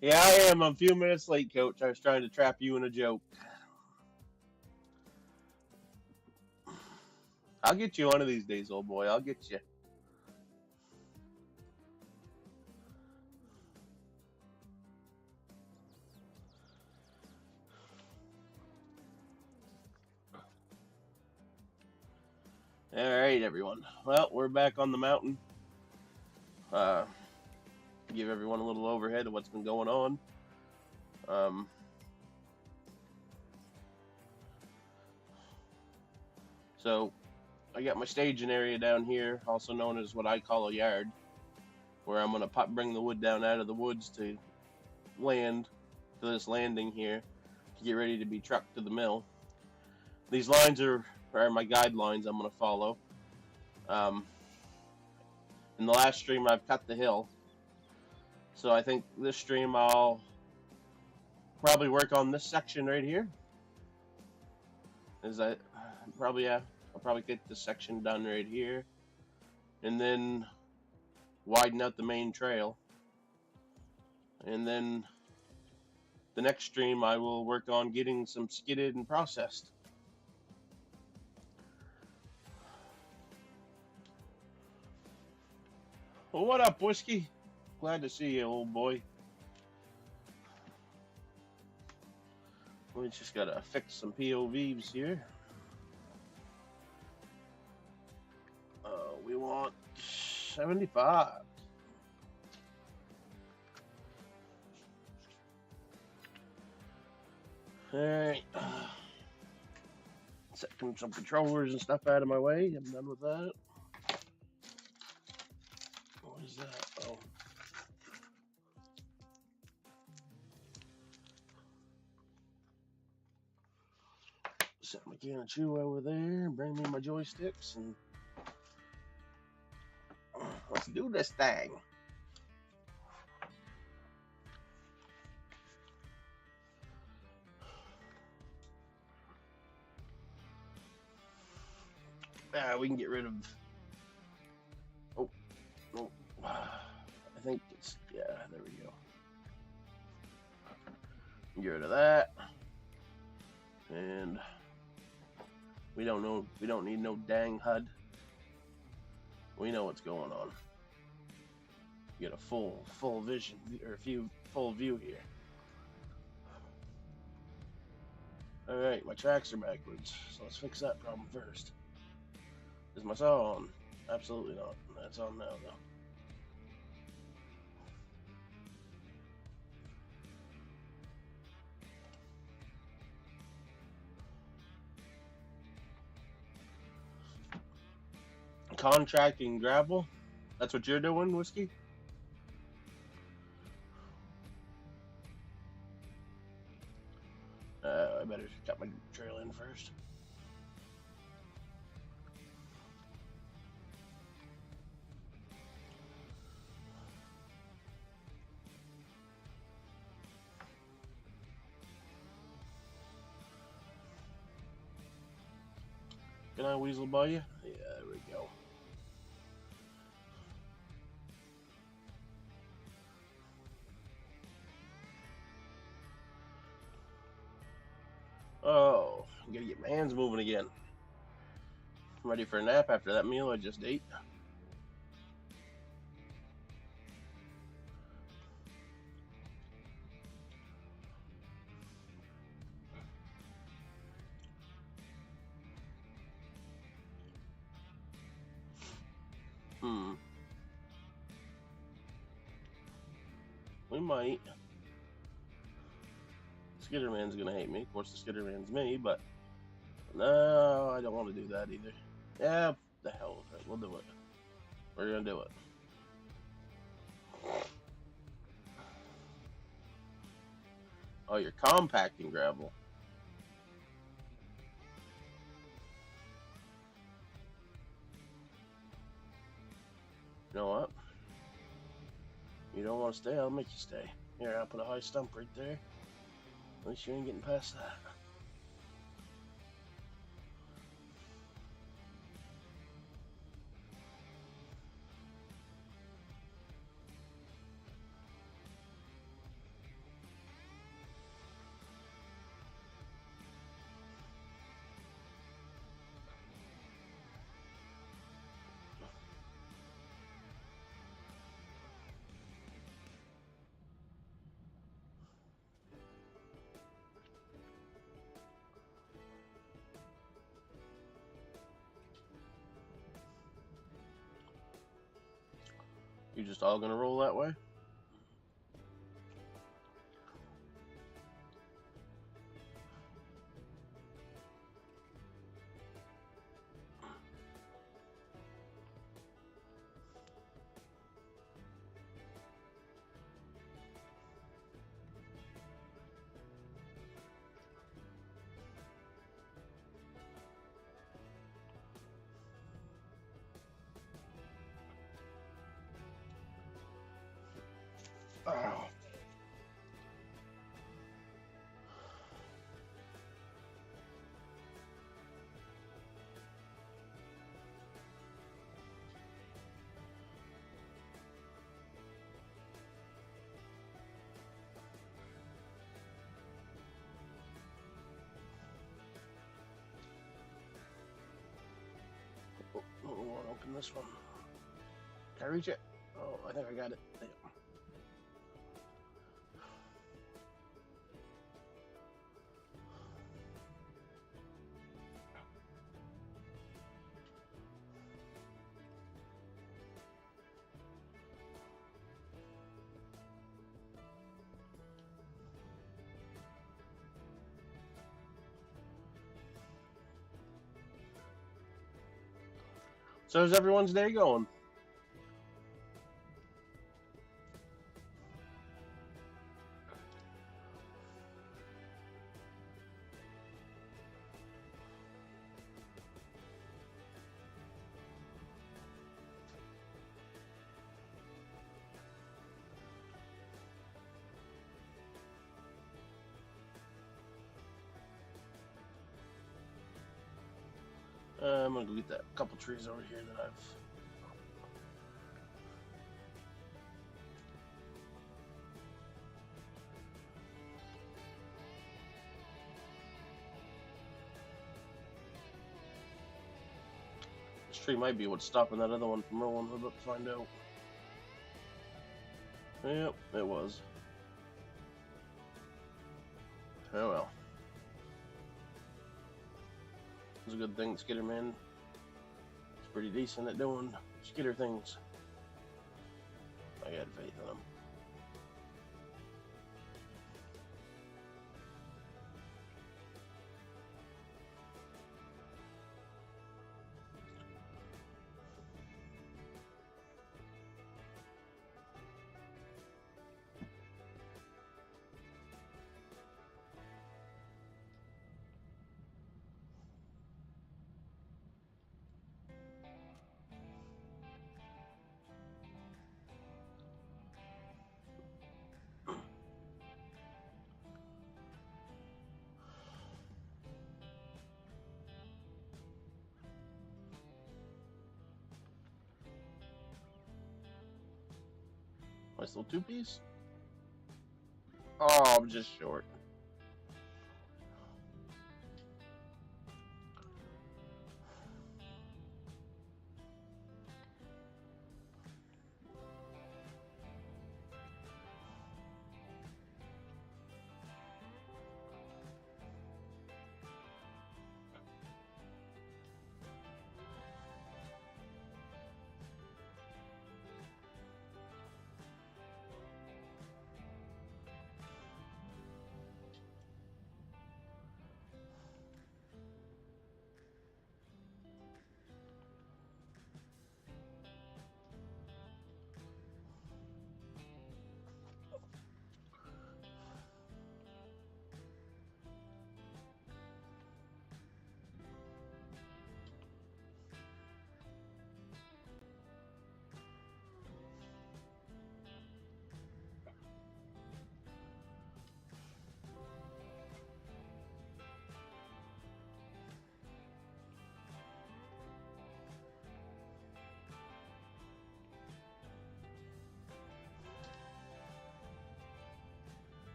Yeah, I am. I'm a few minutes late, Coach. I was trying to trap you in a joke. I'll get you one of these days, old boy. I'll get you. All right, everyone. Well, we're back on the mountain. Uh, give everyone a little overhead of what's been going on. Um, so I got my staging area down here, also known as what I call a yard, where I'm gonna bring the wood down out of the woods to land to this landing here to get ready to be trucked to the mill. These lines are my guidelines I'm gonna follow. Um, in the last stream, I've cut the hill, so I think this stream I'll probably work on this section right here. Is that probably yeah? I'll probably get this section done right here, and then widen out the main trail, and then the next stream I will work on getting some skidded and processed. Well, what up, Whiskey? Glad to see you, old boy. We just gotta fix some POVs here. We want 75. Alright. Setting some controllers and stuff out of my way. I'm done with that. What is that? Oh. Set my can of chew over there. Bring me my joysticks and let's do this thing. We can get rid of. Oh, no. I think it's. Yeah, there we go. Get rid of that. And we don't know. We don't need no dang HUD. We know what's going on. Get a full vision or full view here. All right, my tracks are backwards, so let's fix that problem first. Is my saw on? Absolutely not. That's on now, though. Contracting gravel. That's what you're doing, Whiskey? I better cut my trail in first. Can I weasel by you? Yeah, there we go. Oh, I'm gonna get my hands moving again. I'm ready for a nap after that meal I just ate. Hmm. We might. Skitterman's gonna hate me. Of course, the Skitterman's me, but no, I don't want to do that either. Yeah, the hell with it. We'll do it. We're gonna do it. Oh, you're compacting gravel. You know what? You don't want to stay, I'll make you stay. Here, I'll put a high stump right there. At least you ain't getting past that. You just all gonna roll that way? Oh. I want to open this one. Can I reach it? Oh, I think I got it. There. So how's everyone's day going? I'm gonna go get that couple trees over here that I've. This tree might be what's stopping that other one from rolling. We're about to find out. Yep, it was. Oh well. It's a good thing Skitterman is pretty decent at doing skitter things. I got faith in him. Nice little two-piece. Oh, I'm just short.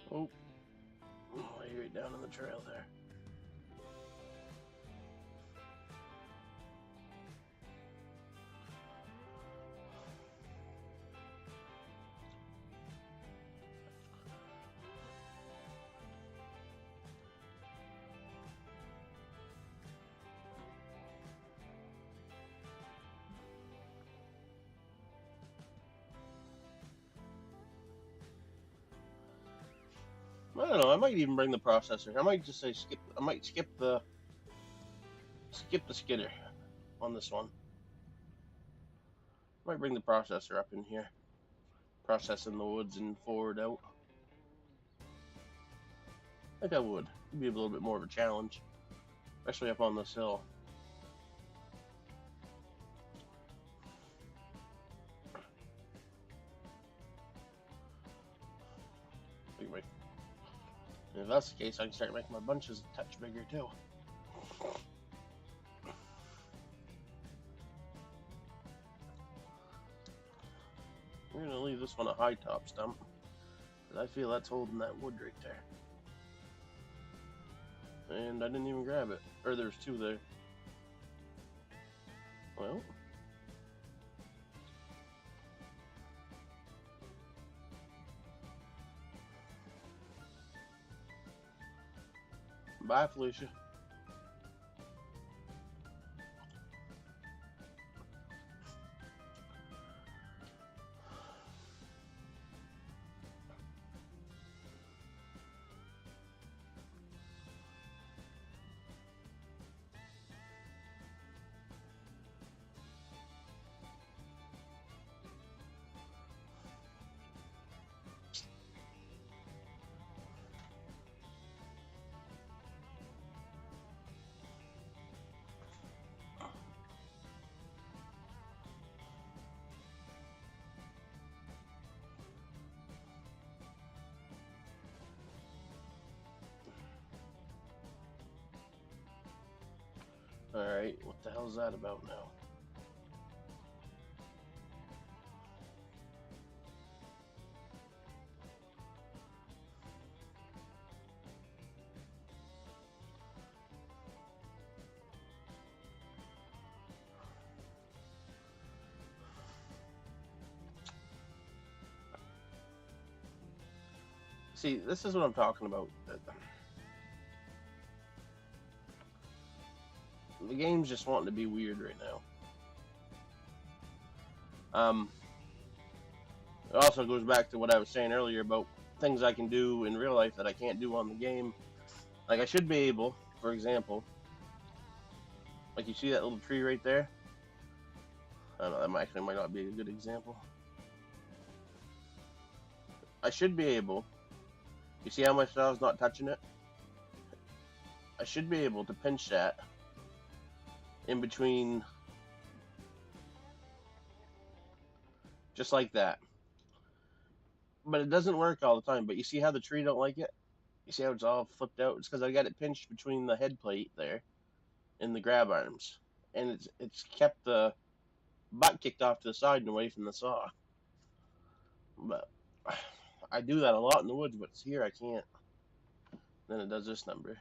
Oh, way right down on the trail there. I don't know. I might even bring the processor. I might just say skip. I might skip the skidder on this one. I might bring the processor up in here, processing the woods and forward out. I think I would. It'd be a little bit more of a challenge, especially up on this hill. Anyway, if that's the case, I can start making my bunches a touch bigger too. We're gonna leave this one a high top stump, because I feel that's holding that wood right there. And I didn't even grab it. Or there's two there. Well. Bye, Felicia. Alright, what the hell's that about now? See, this is what I'm talking about. The game's just wanting to be weird right now. It also goes back to what I was saying earlier about things I can do in real life that I can't do on the game. Like, I should be able, for example, like you see that little tree right there? I don't know, that actually might not be a good example. I should be able, you see how my style's not touching it? I should be able to pinch that in between, just like that. But it doesn't work all the time. But you see how the tree don't like it? You see how it's all flipped out? It's because I got it pinched between the head plate there and the grab arms, and it's kept the butt kicked off to the side and away from the saw. But I do that a lot in the woods, but it's here I can't. Then it does this number.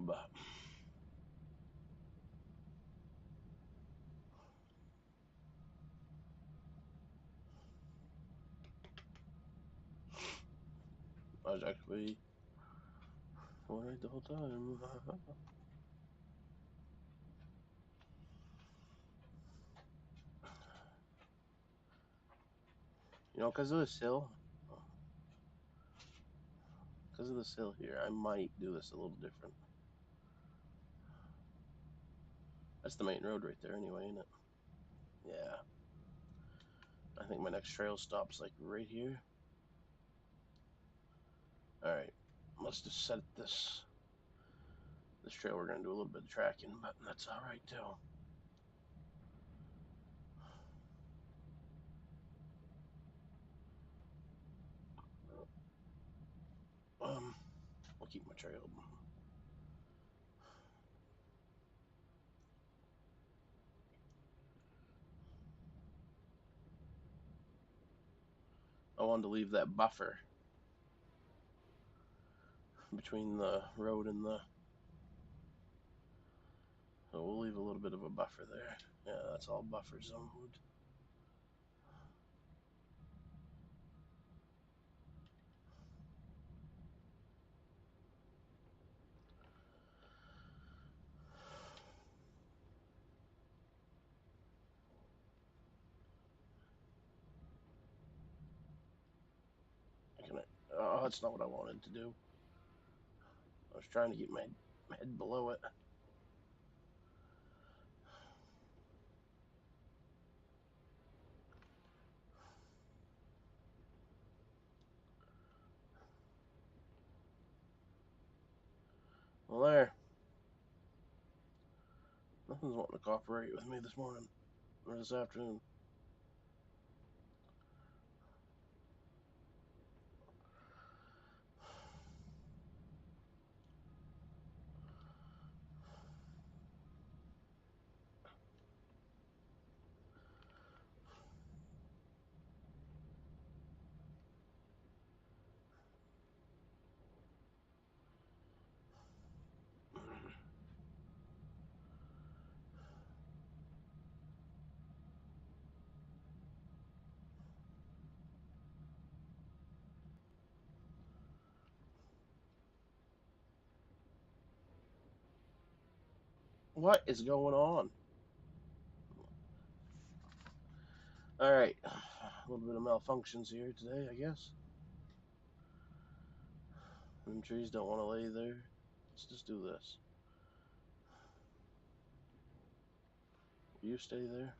But I was actually going right the whole time. You know, because of this hill, here, I might do this a little different. That's the main road right there anyway, ain't it? Yeah. I think my next trail stops like right here. Alright. Let's just set this trail. We're gonna do a little bit of tracking, but that's alright too. I'll keep my trail. I wanted to leave that buffer between the road and the. So we'll leave a little bit of a buffer there. Yeah, that's all buffer zone wood. Oh, that's not what I wanted to do. I was trying to keep my head below it. Well, there. Nothing's wanting to cooperate with me this morning or this afternoon. What is going on? All right, a little bit of malfunctions here today, I guess. Them trees don't want to lay there. Let's just do this. You stay there.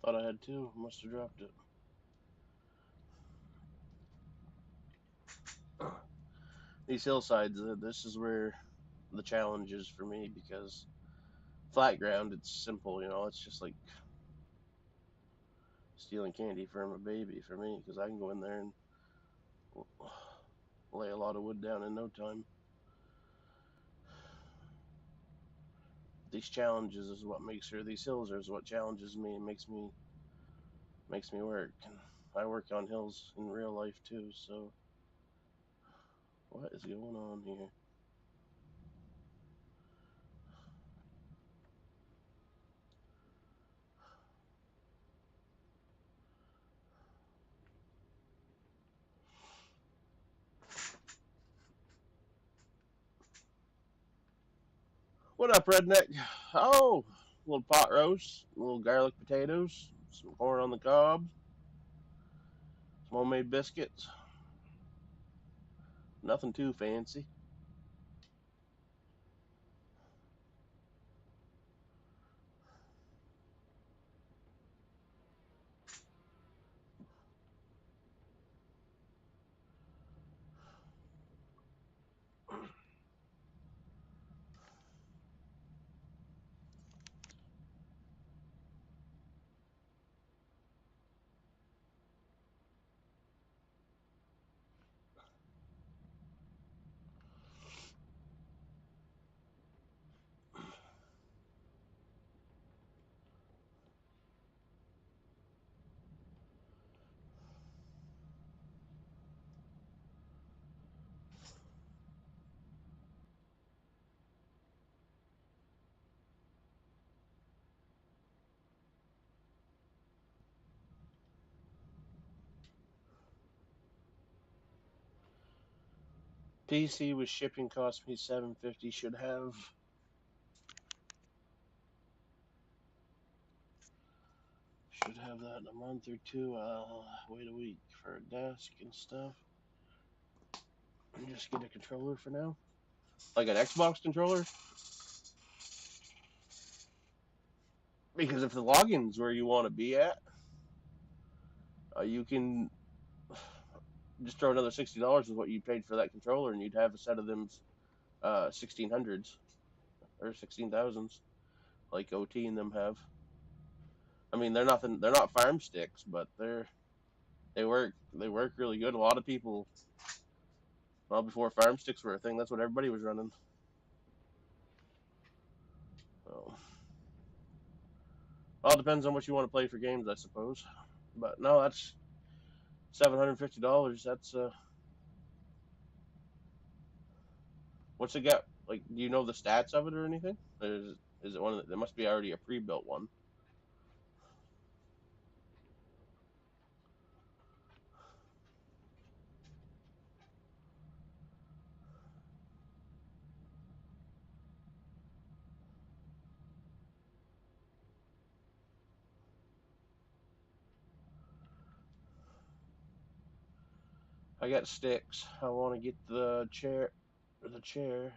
Thought I had two. Must have dropped it. These hillsides, this is where the challenge is for me because flat ground, it's simple, it's just like stealing candy from a baby for me because I can go in there and lay a lot of wood down in no time. These challenges is what makes her. These hills is what challenges me and makes me work. And I work on hills in real life too. So what is going on here? What up, redneck? Oh, a little pot roast, a little garlic potatoes, some corn on the cob, some homemade biscuits. Nothing too fancy. PC with shipping cost me $750. Should have that in a month or two. I'll wait a week for a desk and stuff. And just get a controller for now. Like an Xbox controller. Because if the login's where you want to be at, you can just throw another $60 with what you paid for that controller, and you'd have a set of them 1600s or 16,000s, like OT and them have. I mean, they're nothing. They're not farm sticks, but they work really good. A lot of people, well, before farm sticks were a thing, that's what everybody was running. So, well, it depends on what you want to play for games, I suppose. But no, that's $750. That's what's it got? Like, do you know the stats of it or anything? Is it one? There must be already a pre-built one. I got sticks. I want to get the chair. The chair.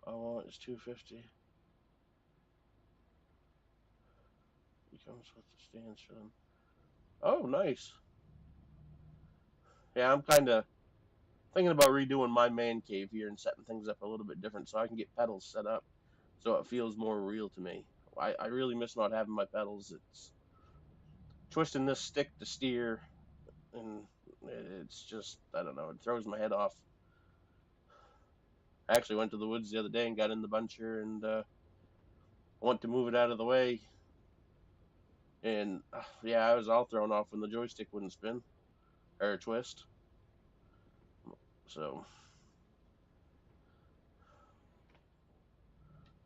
I want is 250. It comes with the stands for them. Oh, nice. Yeah, I'm kind of thinking about redoing my man cave here and setting things up a little bit different so I can get pedals set up so it feels more real to me. I really miss not having my pedals. It's twisting this stick to steer, and it's just, I don't know, it throws my head off. I actually went to the woods the other day and got in the buncher and went to move it out of the way. And yeah, I was all thrown off when the joystick wouldn't spin or twist. So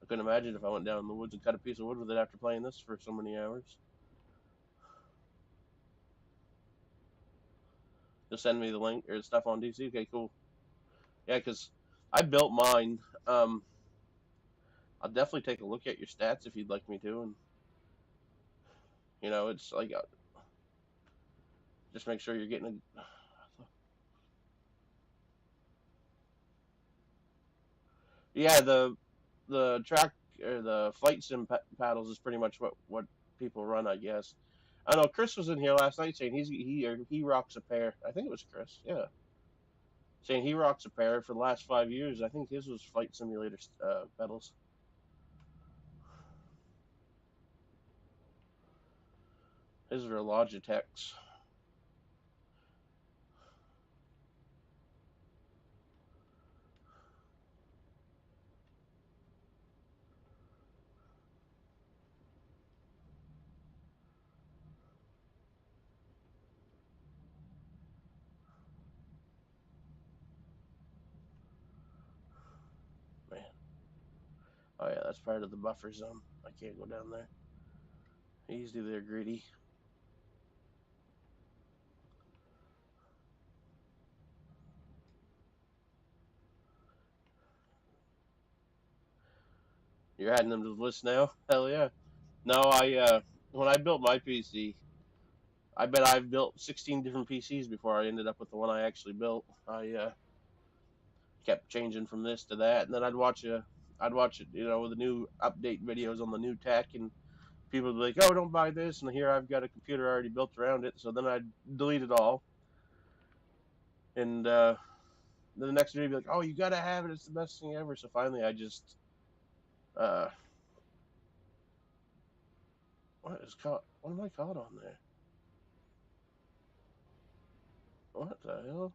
I couldn't imagine if I went down in the woods and cut a piece of wood with it after playing this for so many hours. Just send me the link or stuff on DC. Okay, cool. Yeah, because I built mine. I'll definitely take a look at your stats if you'd like me to, and it's like just make sure you're getting a. Yeah, the track or the flight sim paddles is pretty much what people run, I guess. I know Chris was in here last night saying he rocks a pair. I think it was Chris. Yeah, saying he rocks a pair for the last 5 years. I think his was flight simulator pedals. His are Logitech's. Man, oh yeah, that's part of the buffer zone. I can't go down there. Easy, they're greedy. You're adding them to the list now? Hell yeah. No, I when I built my PC, I bet I've built 16 different PCs before I ended up with the one I actually built. I kept changing from this to that, and then I'd watch it, with the new update videos on the new tech, and people would be like, "Oh, don't buy this," and here I've got a computer already built around it. So then I'd delete it all, and then the next day, I'd be like, "Oh, you gotta have it. It's the best thing ever." So finally, I just uh, what is caught? What am I caught on there? What the hell?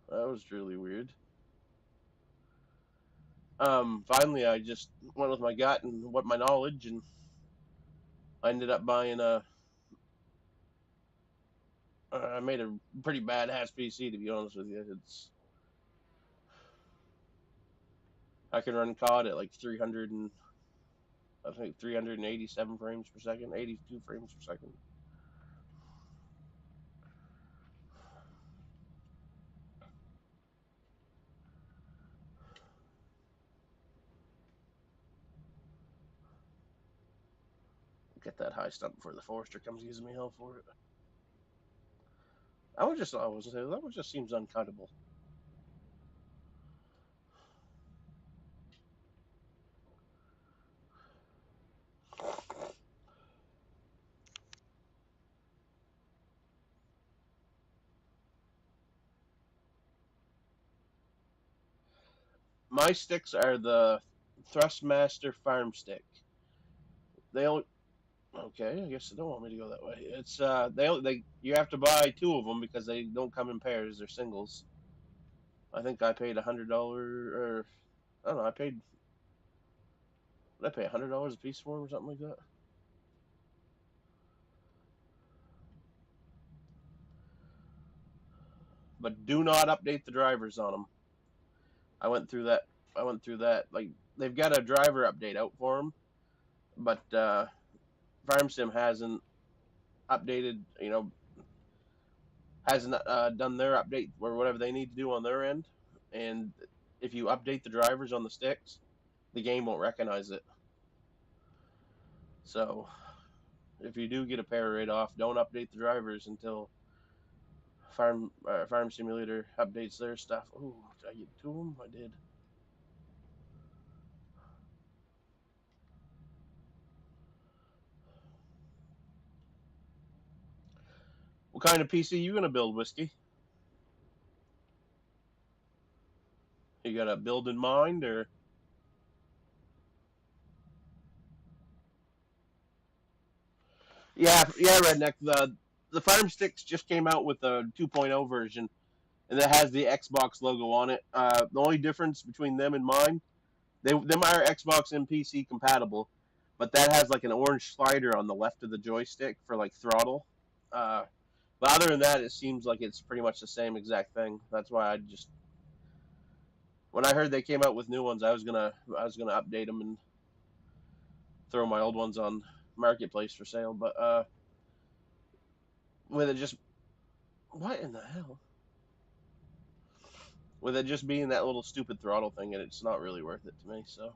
That was really weird. Finally, I just went with my gut and what my knowledge, and I ended up buying a. I made a pretty badass PC, to be honest with you. I can run COD at like 300 and I think 387 frames per second, 82 frames per second. get that high stump before the forester comes using me hell for it. I was say that one just seems uncuttable. My sticks are the Thrustmaster Farm Stick. They only okay. I guess they don't want me to go that way. It's they you have to buy two of them because they don't come in pairs. They're singles. I think I paid $100 or I don't know. Did I pay $100 a piece for them or something like that? But do not update the drivers on them. I went through that. I went through that. Like they've got a driver update out for them, but FarmSim hasn't updated. Hasn't done their update or whatever they need to do on their end. And if you update the drivers on the sticks, the game won't recognize it. So if you do get a pair right off, don't update the drivers until Farm Simulator updates their stuff. Oh, did I get two of them? I did. What kind of PC you gonna build, Whiskey? You got a build in mind, or yeah, Redneck. The Farm Sticks just came out with a 2.0 version, and it has the Xbox logo on it. The only difference between them and mine, them are Xbox and PC compatible, but that has like an orange slider on the left of the joystick for like throttle. Uh, but other than that, it seems like it's pretty much the same exact thing. That's why I just when I heard they came out with new ones, I was gonna update them and throw my old ones on marketplace for sale. But with it just what in the hell? With it just being that little stupid throttle thing, and it's not really worth it to me. So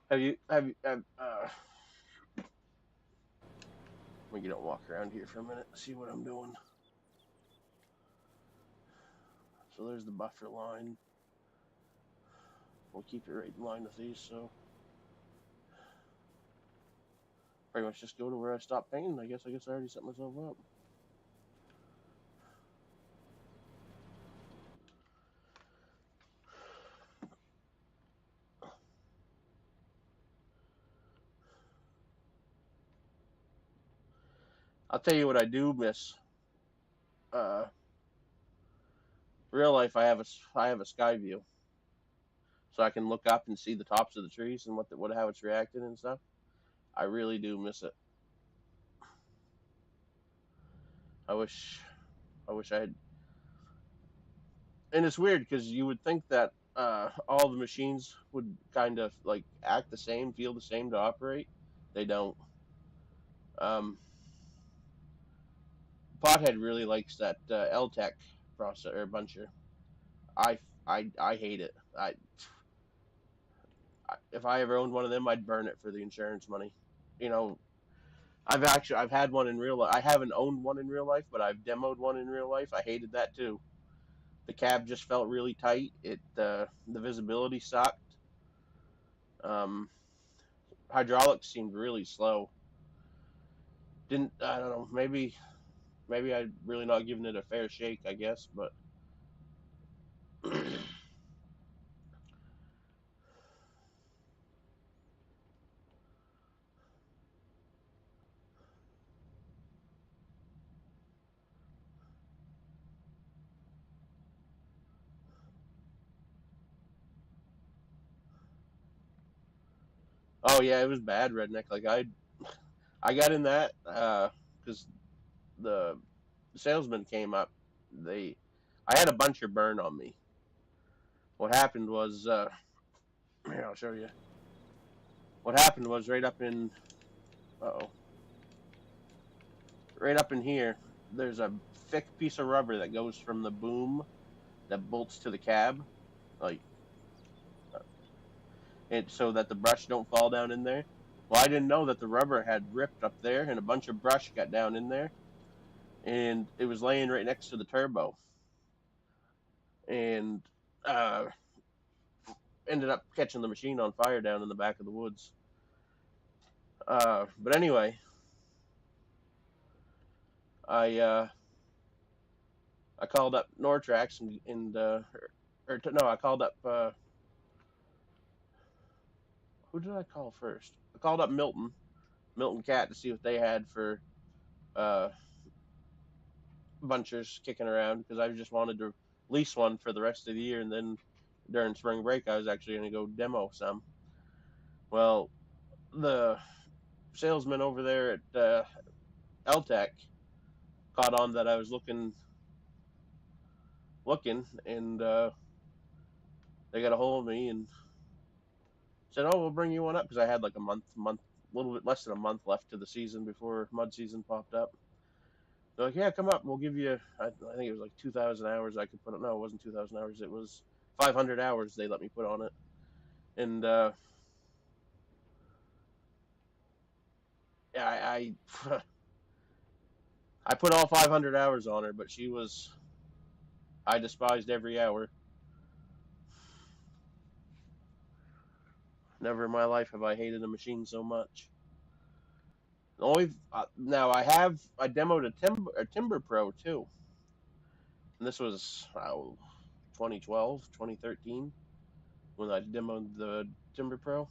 let me get a walk around here for a minute, see what I'm doing. So there's the buffer line. We'll keep it right in line with these. So pretty much just go to where I stopped painting. I guess I already set myself up. I'll tell you what I do miss. real life, I have a sky view, so I can look up and see the tops of the trees and what how it's reacting and stuff. I really do miss it. I wish I wish I had. And it's weird because you would think that all the machines would kind of like act the same, feel the same to operate. They don't. Um, Pothead really likes that LTEC processor or buncher. I hate it. If I ever owned one of them, I'd burn it for the insurance money. You know, I've had one in real life. I haven't owned one in real life, but I've demoed one in real life. I hated that too. The cab just felt really tight. The visibility sucked. Um, Hydraulics seemed really slow. Didn't I don't know. Maybe I really not giving it a fair shake. I guess, but oh yeah, it was bad redneck. Like I got in that because the salesman came up. They I had a bunch of burn on me. What happened was here I'll show you. What happened was oh right up in here. There's a thick piece of rubber that goes from the boom that bolts to the cab, like and so that the brush don't fall down in there. Well, I didn't know that the rubber had ripped up there, and a bunch of brush got down in there, and it was laying right next to the turbo, and uh, ended up catching the machine on fire down in the back of the woods. But anyway, I uh, I called up Nortrax no, I called up who did I call first? I called up Milton Cat to see what they had for uh, bunchers kicking around because I just wanted to lease one for the rest of the year, and then during spring break I was actually going to go demo some. Well, the salesman over there at LTEC caught on that I was looking, and they got a hold of me and said, "Oh, we'll bring you one up," because I had like a little bit less than a month left to the season before mud season popped up. They're like, "Yeah, come up. We'll give you. I think it was like 2,000 hours I could put. No, it wasn't 2,000 hours. It was 500 hours they let me put on it." And yeah, I put all 500 hours on her, but I despised every hour. Never in my life have I hated a machine so much. Only now I demoed a Timber Pro too, and this was 2012, 2013 when I demoed the Timber Pro.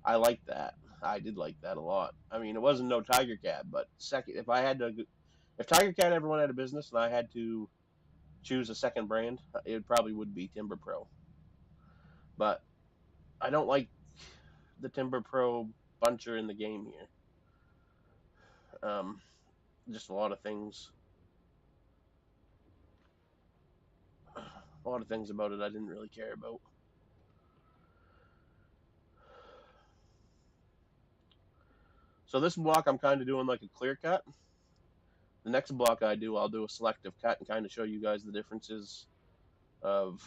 I liked that. I did like that a lot. I mean, it wasn't no Tiger Cat, but second, if Tiger Cat ever went out of business and I had to choose a second brand, it probably would be Timber Pro. But I don't like the Timber Pro buncher in the game here. Um, just a lot of things about it I didn't really care about. So this block I'm kind of doing like a clear cut. The next block I'll do a selective cut and kind of show you guys the differences of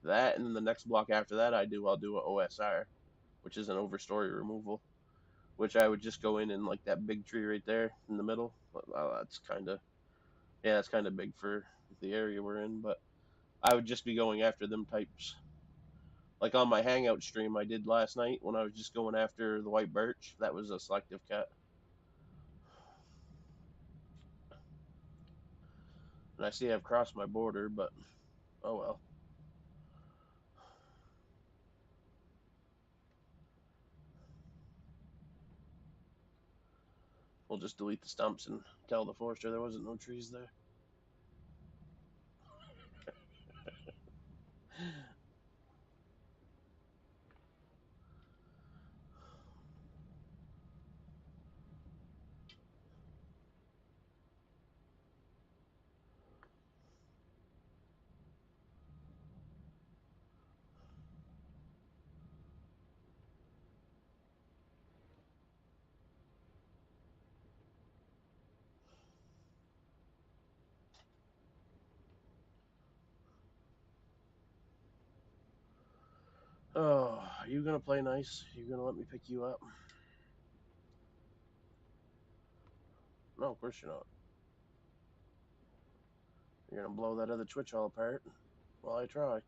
that. And then the next block after that I'll do a OSR, which is an overstory removal, which I would just go in and like that big tree right there in the middle. Well, that's kind of big for the area we're in, but I would just be going after them types. Like on my hangout stream I did last night when I was just going after the white birch, that was a selective cut. And I see I've crossed my border, but oh well. We'll just delete the stumps and tell the forester there wasn't no trees there. Oh, are you gonna play nice? You gonna let me pick you up? No, of course you're not. You're gonna blow that other Twitch all apart while I try.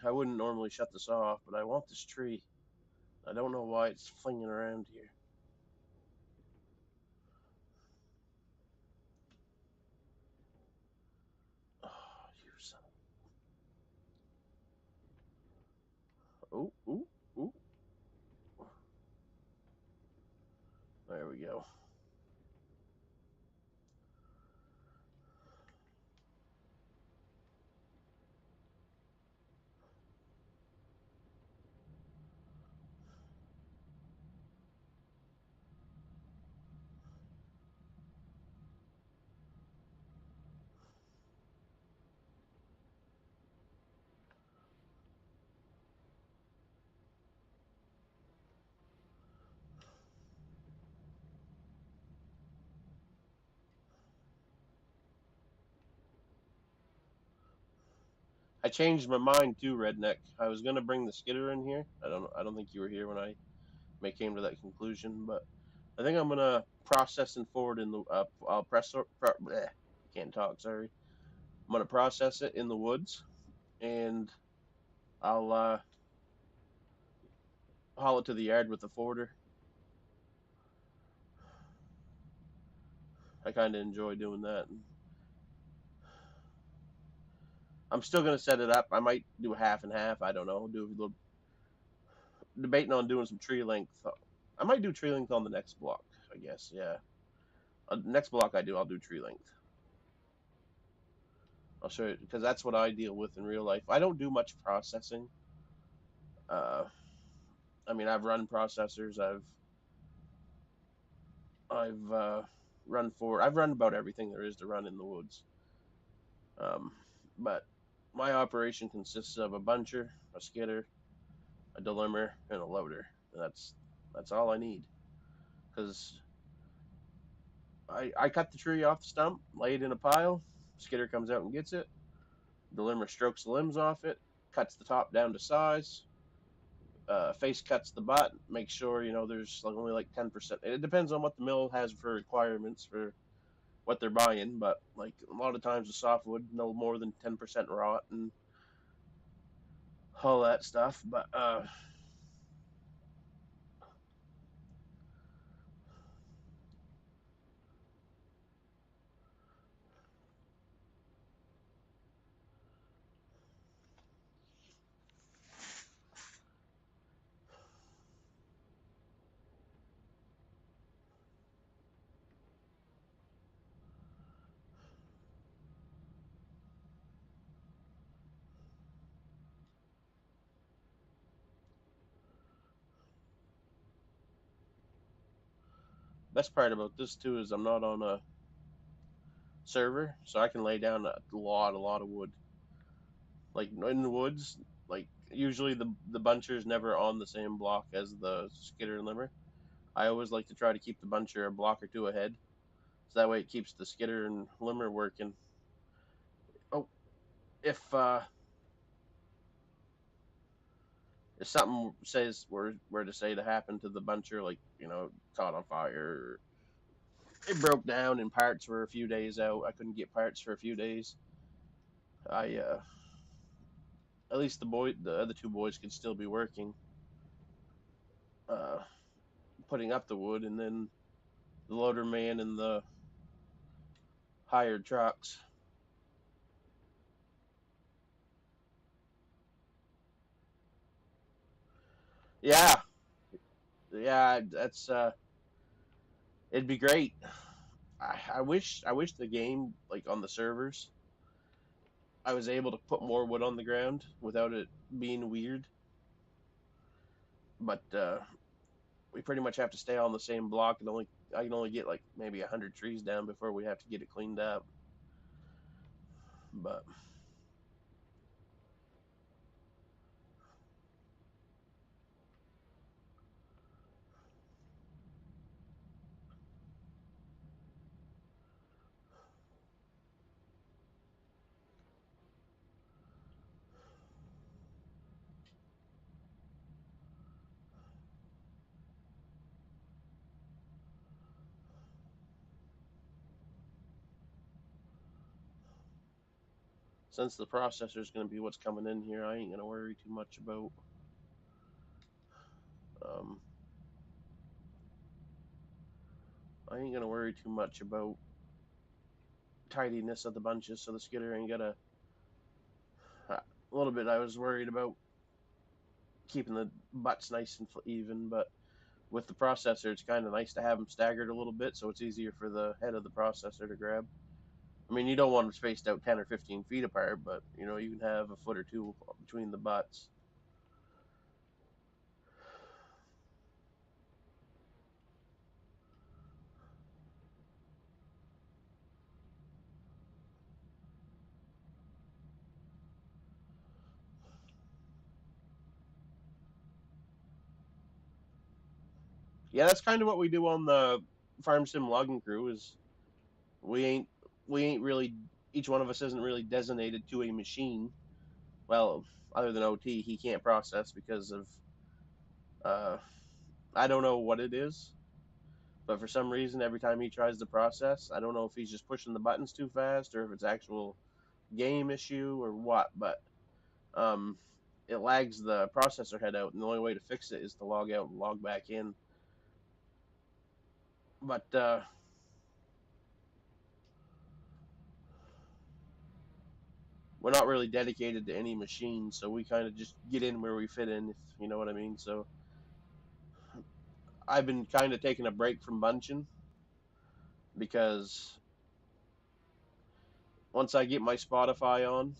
I wouldn't normally shut this off, but I want this tree. I don't know why it's flinging around here. Oh, you son of... Ooh, ooh, ooh. There we go. I changed my mind too, Redneck. I was gonna bring the skidder in here. I don't think you were here when I came to that conclusion, but I think I'm gonna process and forward in the. I'll bleh, can't talk. Sorry. I'm gonna process it in the woods, and I'll haul it to the yard with the forwarder. I kind of enjoy doing that. I'm still gonna set it up. I might do half and half. I don't know. Do a little debating on doing some tree length. I might do tree length on the next block. I guess. Yeah. Next block I'll do tree length. I'll show you because that's what I deal with in real life. I don't do much processing. Uh, I mean, I've run processors. I've I've run about everything there is to run in the woods. Um, but my operation consists of a buncher, a skidder, a delimber, and a loader. That's all I need. Because I cut the tree off the stump, lay it in a pile. Skidder comes out and gets it. Delimber strokes the limbs off it, cuts the top down to size. Face cuts the butt, makes sure there's only like 10%. It depends on what the mill has for requirements for what they're buying, but like a lot of times the softwood no more than 10% rot and all that stuff. But best part about this too is I'm not on a server, so I can lay down a lot of wood. Like in the woods, like usually the buncher's never on the same block as the skidder and limber. I always like to try to keep the buncher a block or two ahead, so that way it keeps the skidder and limber working. Oh, if if something says were to say to happen to the buncher, like caught on fire, it broke down and parts were a few days out. I couldn't get parts for a few days. I At least the other two boys could still be working, uh, putting up the wood, and then the loader man and the hired trucks. Yeah, yeah, that's it'd be great. I wish the game, like on the servers, I was able to put more wood on the ground without it being weird. But we pretty much have to stay on the same block, and only I can only get like maybe 100 trees down before we have to get it cleaned up. But since the processor is going to be what's coming in here, I ain't going to worry too much about um, I ain't going to worry too much about tidiness of the bunches. So the skidder ain't gonna. A little bit, I was worried about keeping the butts nice and even, but with the processor, it's kind of nice to have them staggered a little bit, so it's easier for the head of the processor to grab. I mean, you don't want them spaced out 10 or 15 feet apart, but you can have a foot or two between the butts. Yeah, that's kind of what we do on the farm sim logging crew. Is we ain't we ain't really each one of us isn't really designated to a machine. Well, other than OT, he can't process because of uh, I don't know what it is, but for some reason, every time he tries to process, I don't know if he's just pushing the buttons too fast or if it's actual game issue or what, but um, it lags the processor head out, and the only way to fix it is to log out and log back in. But we're not really dedicated to any machine, so we kind of just get in where we fit in, if you know what I mean. So I've been kind of taking a break from bunching because once I get my Spotify on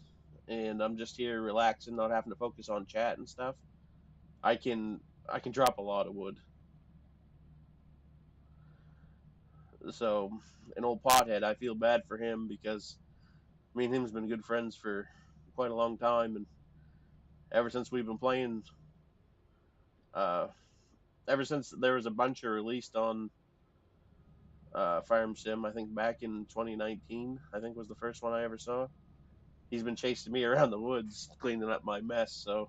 and I'm just here relaxing, not having to focus on chat and stuff, I can I can drop a lot of wood. So an old pothead, I feel bad for him because me and him's been good friends for quite a long time, and ever since we've been playing, uh, ever since there was a bunch of released on Farm Sim, I think back in 2019, I think was the first one I ever saw. He's been chasing me around the woods, cleaning up my mess. So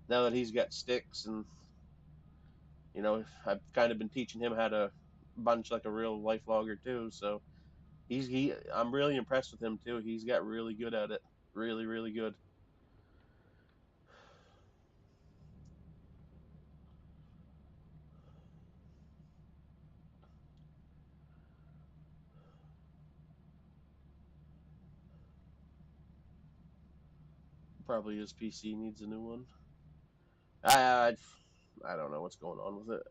now that he's got sticks, and I've kind of been teaching him how to bunch like a real life logger too. So I'm really impressed with him too. He's got really good at it, really really good. Probably his PC needs a new one. I I don't know what's going on with it.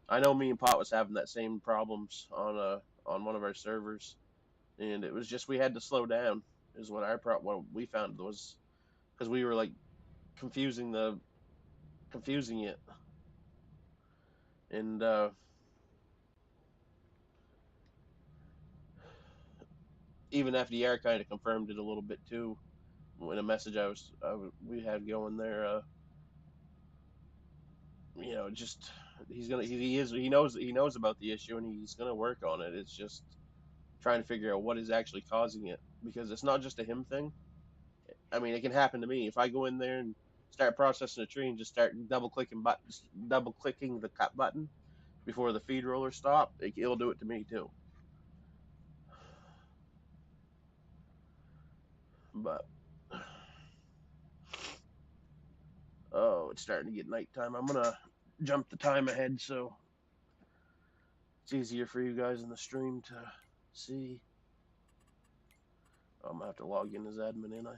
I know me and Pot was having that same problems on one of our servers, and it was just we had to slow down. Is what we found was because we were like confusing the confusing it, and even FDR kind of confirmed it a little bit too. In a message we had going there, just he knows about the issue and he's gonna work on it. It's just trying to figure out what is actually causing it because it's not just a him thing. I mean, it can happen to me if I go in there and start processing a tree and just start double clicking the cut button before the feed roller stop, it'll do it to me too. But oh, it's starting to get nighttime. I'm gonna jump the time ahead so it's easier for you guys in the stream to see. I'm gonna have to log in as admin, ain't I?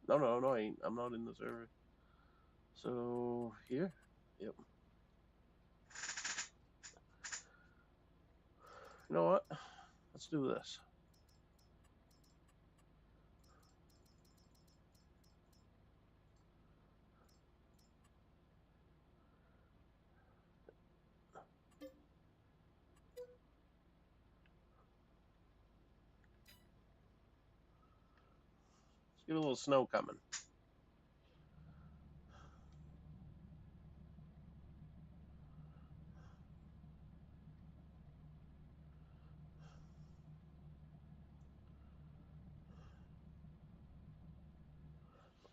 No, I ain't. I'm not in the server. So here, yep. You know what? Let's do this. Let's get a little snow coming.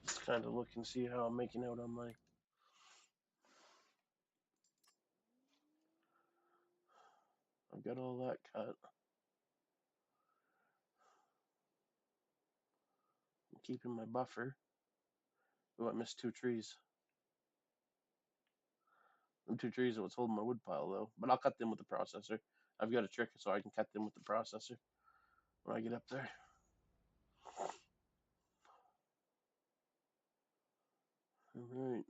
Let's kind of look and see how I'm making out on my. I've got all that cut. I'm keeping my buffer. Oh, I missed two trees. Them two trees are what's holding my wood pile though. But I'll cut them with the processor. I've got a trick so I can cut them with the processor when I get up there. All right.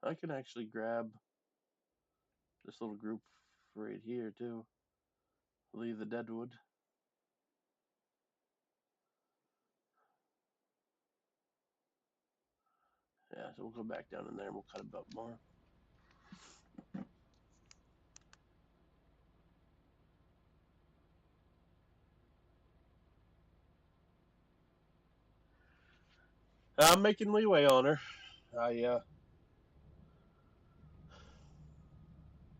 I can actually grab this little group right here too. Leave the dead wood. Yeah, so we'll go back down in there and we'll cut a bit more. I'm making leeway on her. I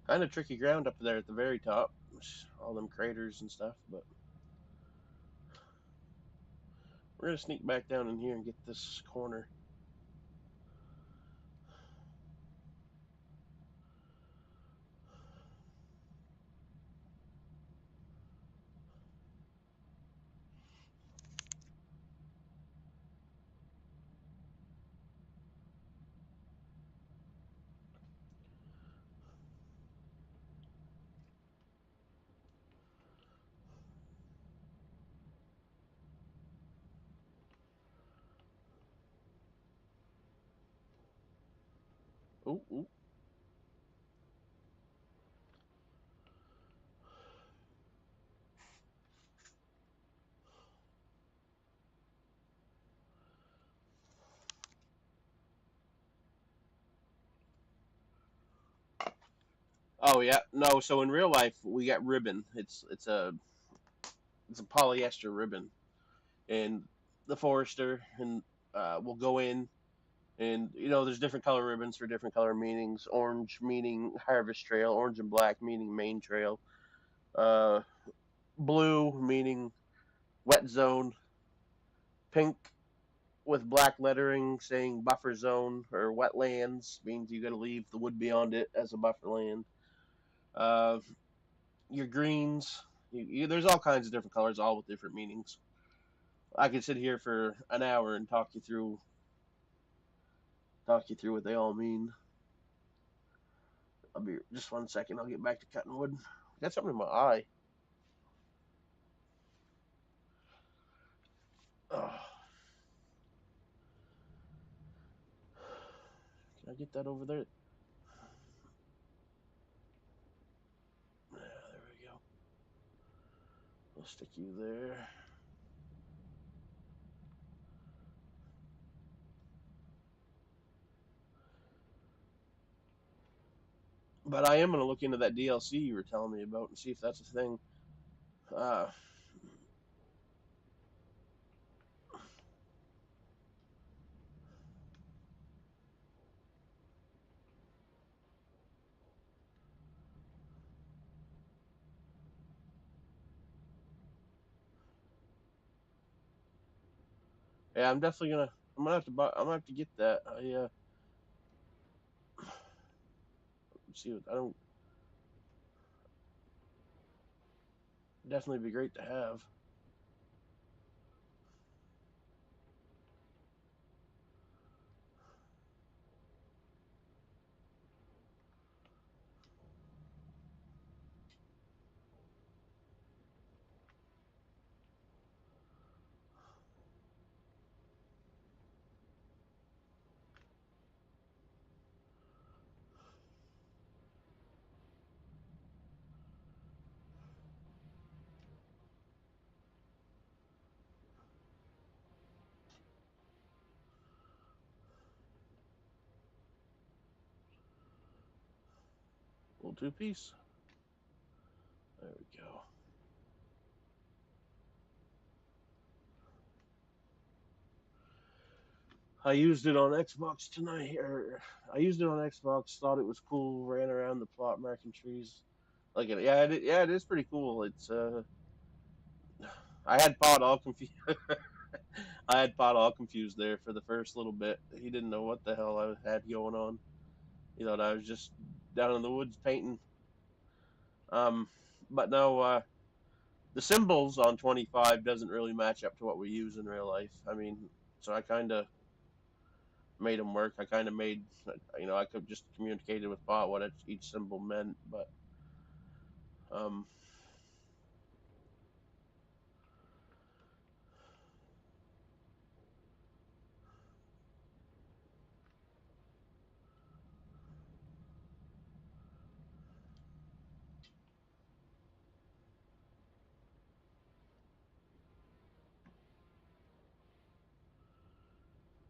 kind of tricky ground up there at the very top. All them craters and stuff, but we're gonna sneak back down in here and get this corner. Ooh, ooh. Oh yeah, no. So in real life, we got ribbon. It's a polyester ribbon, and the forester and will go in and there's different color ribbons for different color meanings. Orange meaning harvest trail, orange and black meaning main trail, uh, blue meaning wet zone, pink with black lettering saying buffer zone or wetlands means you got to leave the wood beyond it as a buffer land. Uh, your greens, there's all kinds of different colors, all with different meanings. I could sit here for an hour and talk you through what they all mean. I'll be just 1 second. I'll get back to cutting wood. I got something in my eye. Oh, can I get that over there? Yeah, there we go. I'll stick you there. But I am gonna look into that DLC you were telling me about and see if that's a thing. Uh, Yeah, I'm definitely gonna. I'm gonna have to buy. I'm gonna have to get that. See what I don't. Definitely be great to have. Little two piece. There we go. I used it on Xbox tonight, or I used it on Xbox. Thought it was cool. Ran around the plot marking trees. Like it, yeah, yeah, it is pretty cool. I had Pod all confused. I had Pod all confused there for the first little bit. He didn't know what the hell I had going on. He thought I was just down in the woods painting. Um, but no, the symbols on 25 doesn't really match up to what we use in real life. I mean, so I kind of made them work. I kind of made, I could just communicated with Pod what each symbol meant, um,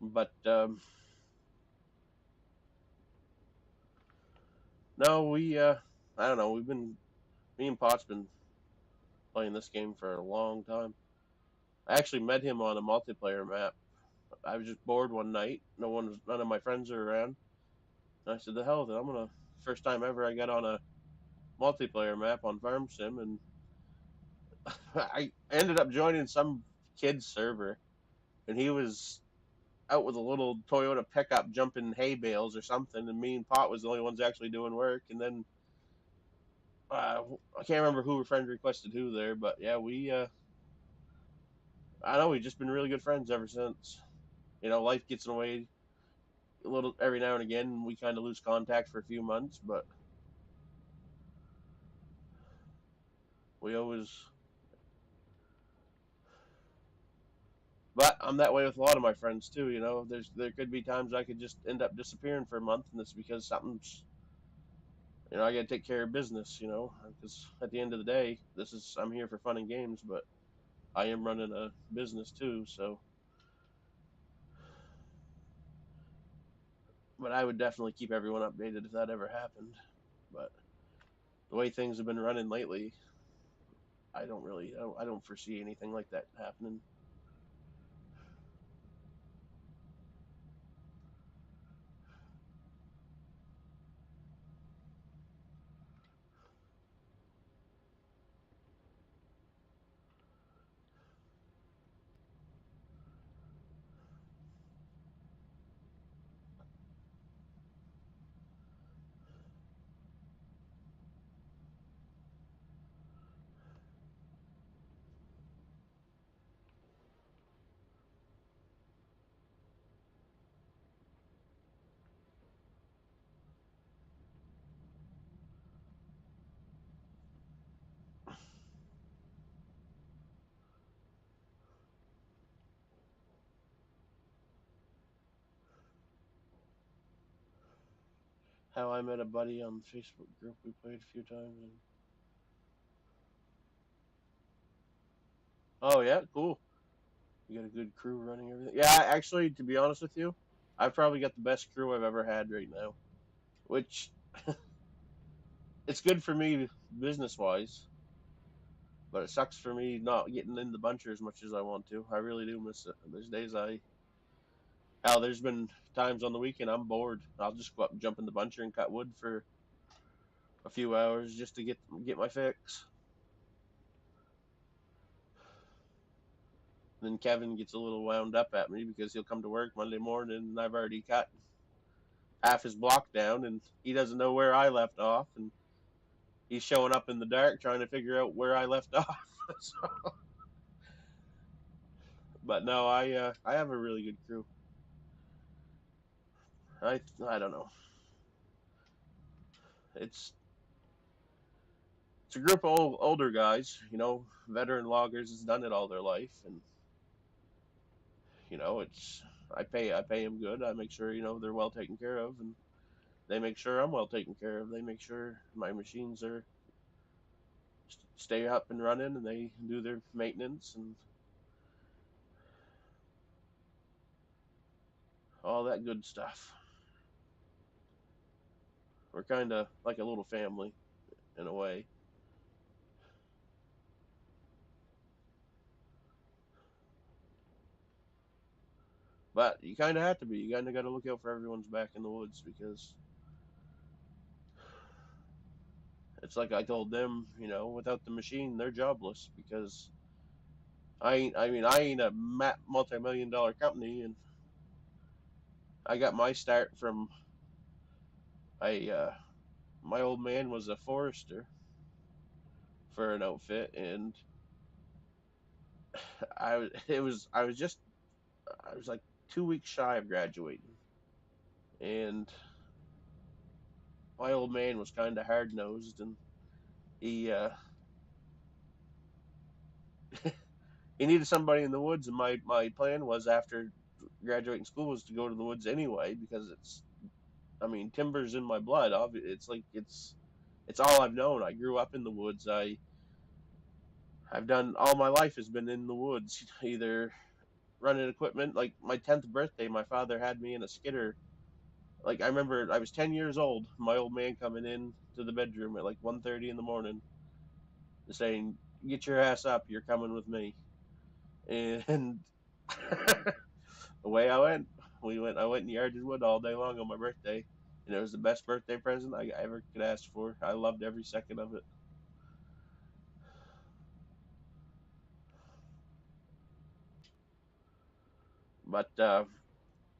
but no, I don't know. Me and Pot's been playing this game for a long time. I actually met him on a multiplayer map. I was just bored one night. None of my friends are around. And I said, "The hell, I'm gonna." First time ever, I got on a multiplayer map on Farm Sim, and I ended up joining some kid's server, and he was out with a little Toyota pickup jumping hay bales or something, and me and Pot was the only ones actually doing work. And then I can't remember who friend requested who there, but yeah, I know we've just been really good friends ever since. Life gets in the way a little every now and again, and we kind of lose contact for a few months, but we always. But I'm that way with a lot of my friends too. There could be times I could just end up disappearing for a month, and it's because something's. I got to take care of business. Because at the end of the day, I'm here for fun and games, but I am running a business too. So, but I would definitely keep everyone updated if that ever happened. But the way things have been running lately, I don't foresee anything like that happening. How I met a buddy on the Facebook group we played a few times. Oh yeah, cool. You got a good crew running everything. Yeah, actually, to be honest with you, I've probably got the best crew I've ever had right now. Which it's good for me business wise, but it sucks for me not getting in the buncher as much as I want to. I really do miss it. There's days there's been times on the weekend I'm bored. I'll just go up and jump in the buncher and cut wood for a few hours just to get my fix. Then Kevin gets a little wound up at me because he'll come to work Monday morning and I've already cut half his block down and he doesn't know where I left off and he's showing up in the dark trying to figure out where I left off. So, but no, I have a really good crew. I don't know. It's it's a group of older guys, veteran loggers has done it all their life, and it's I pay them good. I make sure they're well taken care of, and they make sure I'm well taken care of. They make sure my machines are stay up and running, and they do their maintenance and all that good stuff. We're kind of like a little family in a way, but you kind of have to be. You kind of got to look out for everyone's back in the woods because it's like I told them, without the machine, they're jobless because I ain't a multi-million dollar company, and I got my start from I my old man was a forester for an outfit, and I was like 2 weeks shy of graduating, and my old man was kind of hard nosed, and he he needed somebody in the woods, and my plan was after graduating school was to go to the woods anyway because timber's in my blood. It's like it's all I've known. I grew up in the woods. I've done all my life has been in the woods, either running equipment. Like my 10th birthday, my father had me in a skidder. Like I remember, I was 10 years old. My old man coming in to the bedroom at like 1:30 in the morning, saying, "Get your ass up. You're coming with me." And away I went. We went. I went and yarded wood all day long on my birthday, and it was the best birthday present I ever could ask for. I loved every second of it. But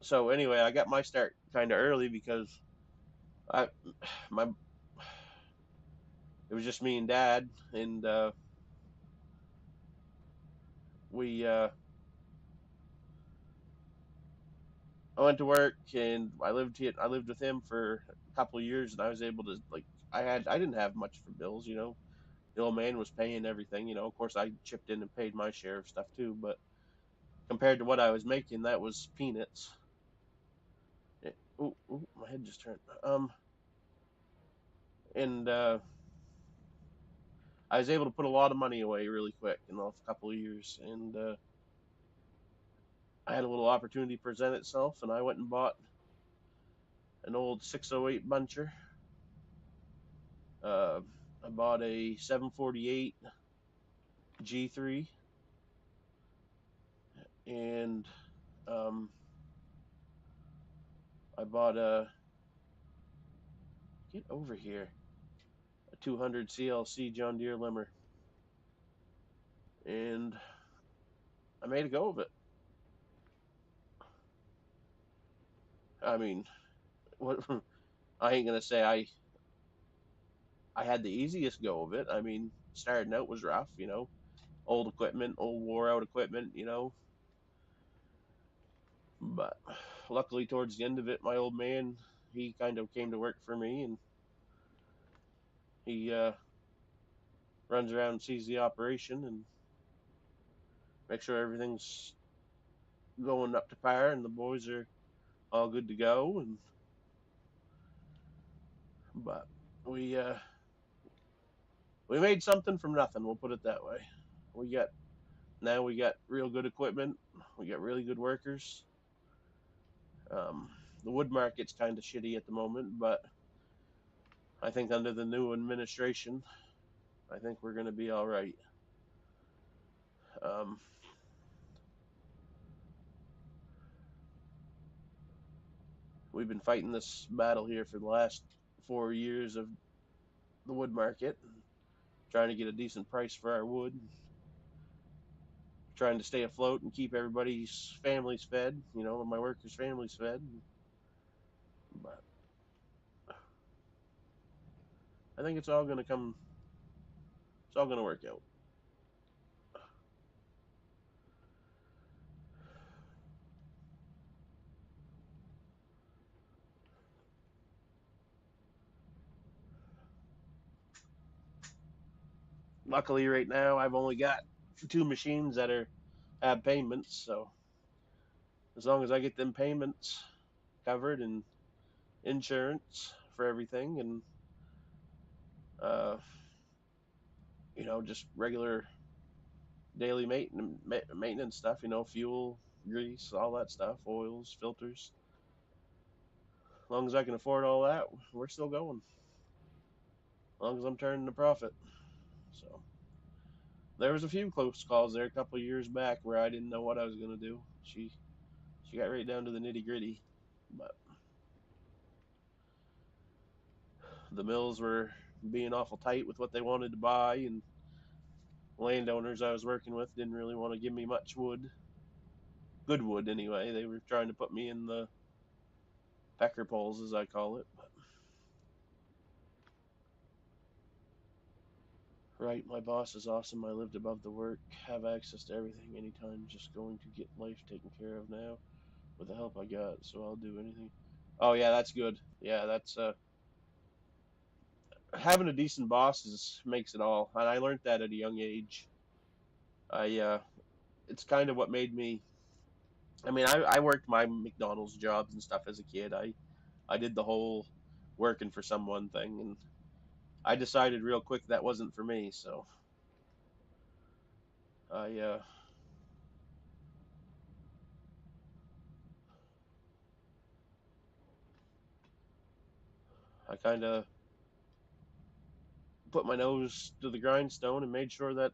so anyway, I got my start kind of early because I my it was just me and dad, and we I went to work and I lived with him for a couple of years, and I was able to like I didn't have much for bills. The old man was paying everything. Of course I chipped in and paid my share of stuff too, but compared to what I was making, that was peanuts. Ooh, my head just turned. And I was able to put a lot of money away really quick in a couple of years, and I had a little opportunity present itself, and I went and bought an old 608 buncher. Uh, I bought a 748 G3, and um, I bought get over here a 200 CLC John Deere Limmer, and I made a go of it. I mean, what I ain't gonna say I had the easiest go of it. I mean, starting out was rough, old equipment, old wore out equipment, but luckily towards the end of it, my old man he kind of came to work for me, and he runs around and sees the operation and makes sure everything's going up to par and the boys are all good to go. And but we uh, we made something from nothing. We'll put it that way. We got we got real good equipment. We got really good workers. Um, the wood market's kind of shitty at the moment, but I think under the new administration, I think we're going to be all right. Um, we've been fighting this battle here for the last 4 years of the wood market, trying to get a decent price for our wood, trying to stay afloat and keep everybody's families fed, my workers' families fed. But I think it's all gonna work out. Luckily, right now I've only got two machines that have payments, so as long as I get them payments covered and insurance for everything, and uh, just regular daily maintenance stuff, fuel, grease, all that stuff, oils, filters. As long as I can afford all that, we're still going. As long as I'm turning a profit. So there was a few close calls there a couple of years back where I didn't know what I was gonna do. She got right down to the nitty gritty, but the mills were being awful tight with what they wanted to buy, and landowners I was working with didn't really want to give me much wood, good wood anyway. They were trying to put me in the pecker poles, as I call it. But right, my boss is awesome. I lived above the work, have access to everything anytime. Just going to get life taken care of now with the help I got. So I'll do anything. Oh yeah, that's good. Yeah, that's having a decent boss makes it all, and I learned that at a young age. I It's kind of what made me. I mean, I worked my McDonald's jobs and stuff as a kid. I did the whole working for someone thing, and I decided real quick that wasn't for me. So I I kind of put my nose to the grindstone and made sure that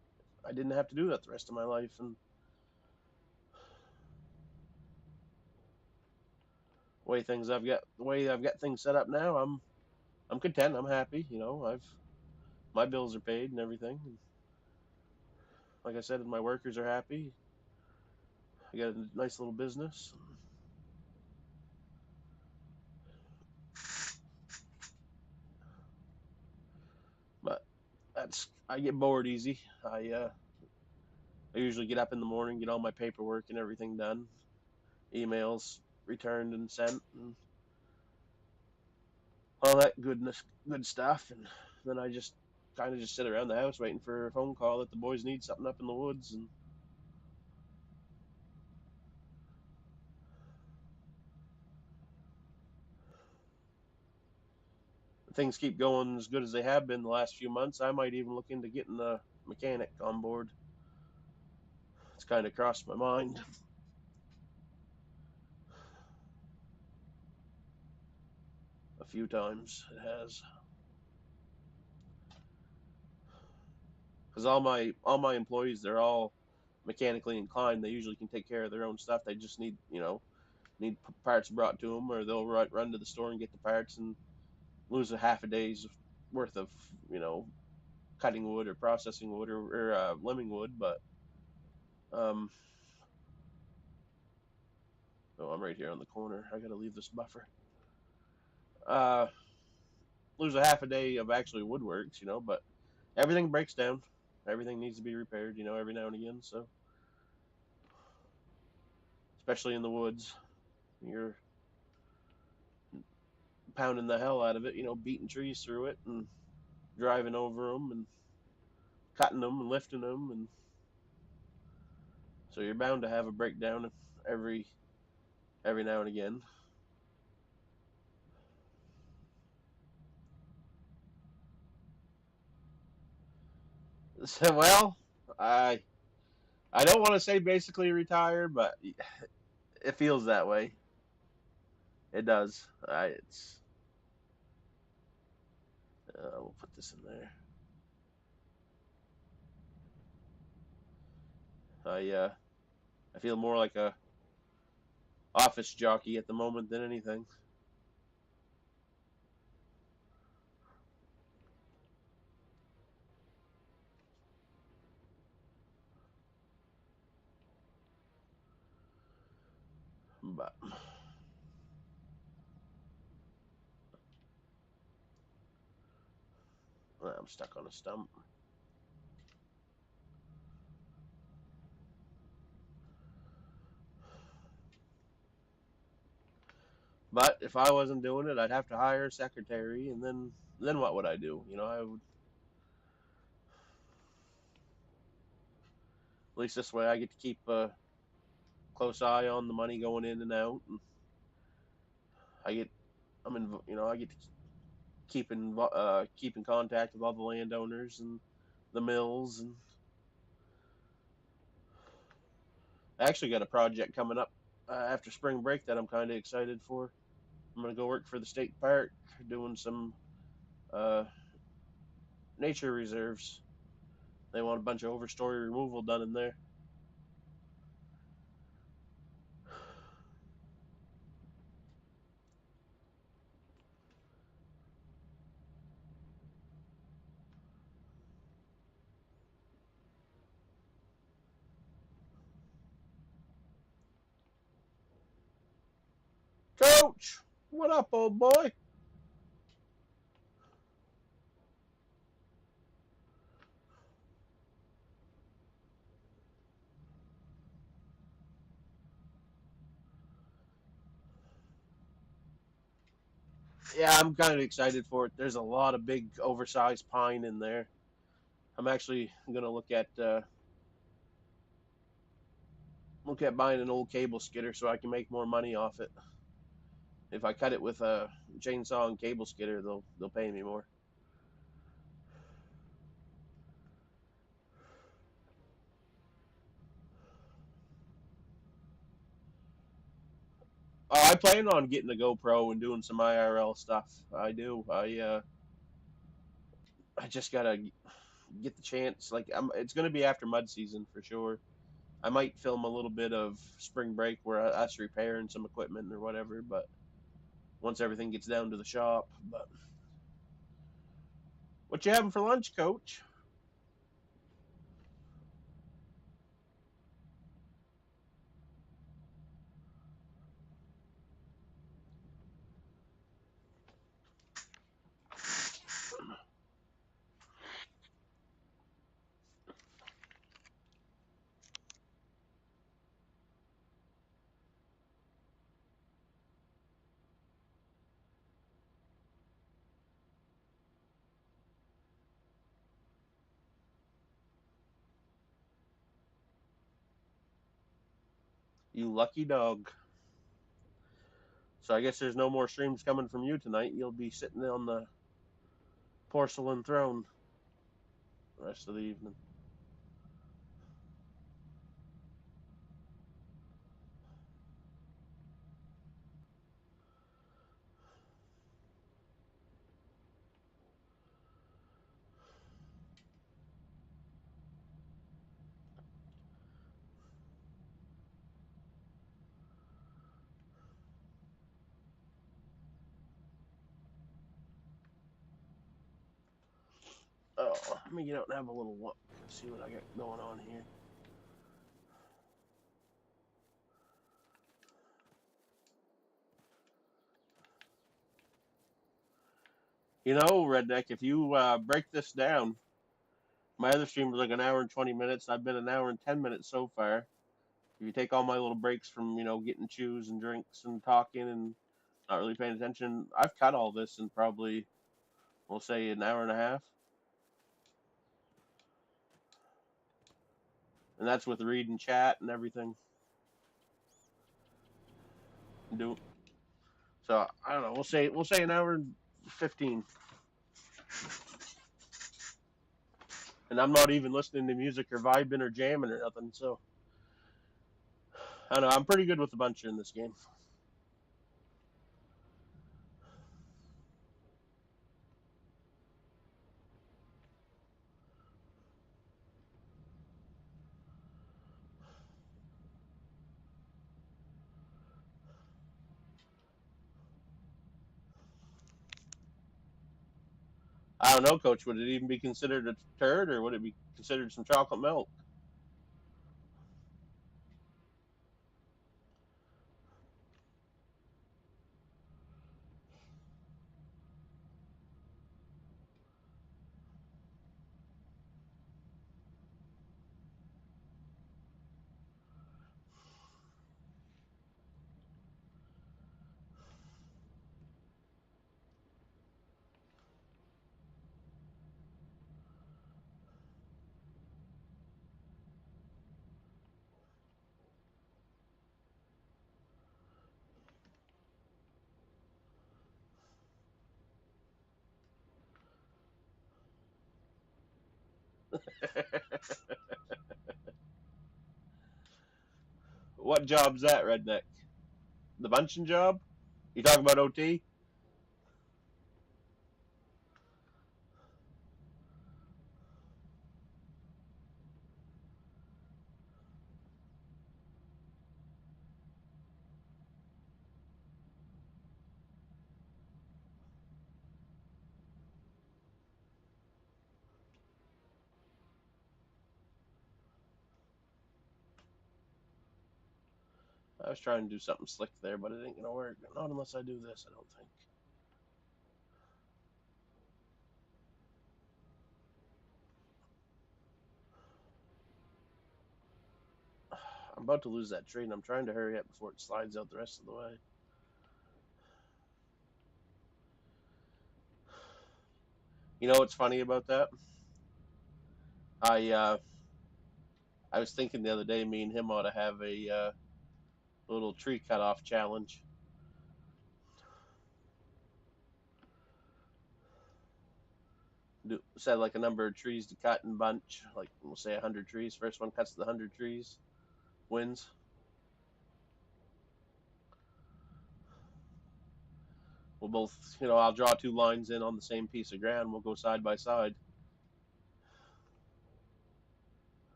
I didn't have to do that the rest of my life. And the way I've got things set up now, I'm content. I'm happy. I've my bills are paid and everything. And like I said, my workers are happy. I got a nice little business, but I get bored easy. I usually get up in the morning, get all my paperwork and everything done, emails returned and sent, and all that good stuff, and then I just kind of just sit around the house waiting for a phone call that the boys need something up in the woods, and things keep going as good as they have been the last few months. I might even look into getting a mechanic on board. It's kind of crossed my mind a few times. It has, because all my employees, they're all mechanically inclined. They usually can take care of their own stuff. They just need parts brought to them, or they'll run to the store and get the parts and lose a half a day's worth of you know cutting wood or processing wood or limbing wood. But um, oh, I'm right here on the corner. I gotta leave this buffer. Uh, Lose a half a day of actually woodworks, but everything breaks down. Everything needs to be repaired, every now and again. So, especially in the woods, you're pounding the hell out of it, beating trees through it and driving over them and cutting them and lifting them, and so you're bound to have a breakdown every every now and again. So, well, I don't want to say basically retired, but it feels that way. It does. We'll put this in there. I feel more like a office jockey at the moment than anything. But I'm stuck on a stump. But if I wasn't doing it, I'd have to hire a secretary, and then what would I do? I would, at least this way I get to keep a close eye on the money going in and out, and I get I'm in I get to keep in contact with all the landowners and the mills, and I actually got a project coming up after spring break that I'm kind of excited for. I'm gonna go work for the state park doing some uh, nature reserves. They want a bunch of overstory removal done in there. Coach, what up, old boy? Yeah, I'm kind of excited for it. There's a lot of big, oversized pine in there. I'm actually gonna look at buying an old cable skidder so I can make more money off it. If I cut it with a chainsaw and cable skidder, they'll pay me more. I plan on getting a GoPro and doing some IRL stuff. I do. I just gotta get the chance. Like it's gonna be after mud season for sure. I might film a little bit of spring break where us repairing some equipment or whatever. But once everything gets down to the shop. But what you having for lunch, Coach? You lucky dog. So I guess there's no more streams coming from you tonight. You'll be sitting on the porcelain throne the rest of the evening. Oh, let me get out and have a little look and see what I got going on here. Redneck, if you break this down, my other stream was like an hour and 20 minutes. I've been an hour and 10 minutes so far. If you take all my little breaks from, getting chews and drinks and talking and not really paying attention, I've cut all this in probably, we'll say, an hour and a half. And that's with reading chat and everything. Do so I don't know. We'll say an hour and 15. And I'm not even listening to music or vibing or jamming or nothing. So I don't know. I'm pretty good with the buncher in this game. I don't know, Coach. Would it even be considered a turd, or would it be considered some chocolate milk? What job's that, redneck? The bunching job? You talking about OT? I was trying to do something slick there, but it ain't gonna work. Not unless I do this, I don't think. I'm about to lose that tree, and I'm trying to hurry up before it slides out the rest of the way. You know what's funny about that? I uh, I was thinking the other day, me and him ought to have a little tree cut off challenge. Set like a number of trees to cut and bunch, like we'll say 100 trees. First one cuts the 100 trees wins. We'll both, I'll draw two lines in on the same piece of ground. We'll go side by side.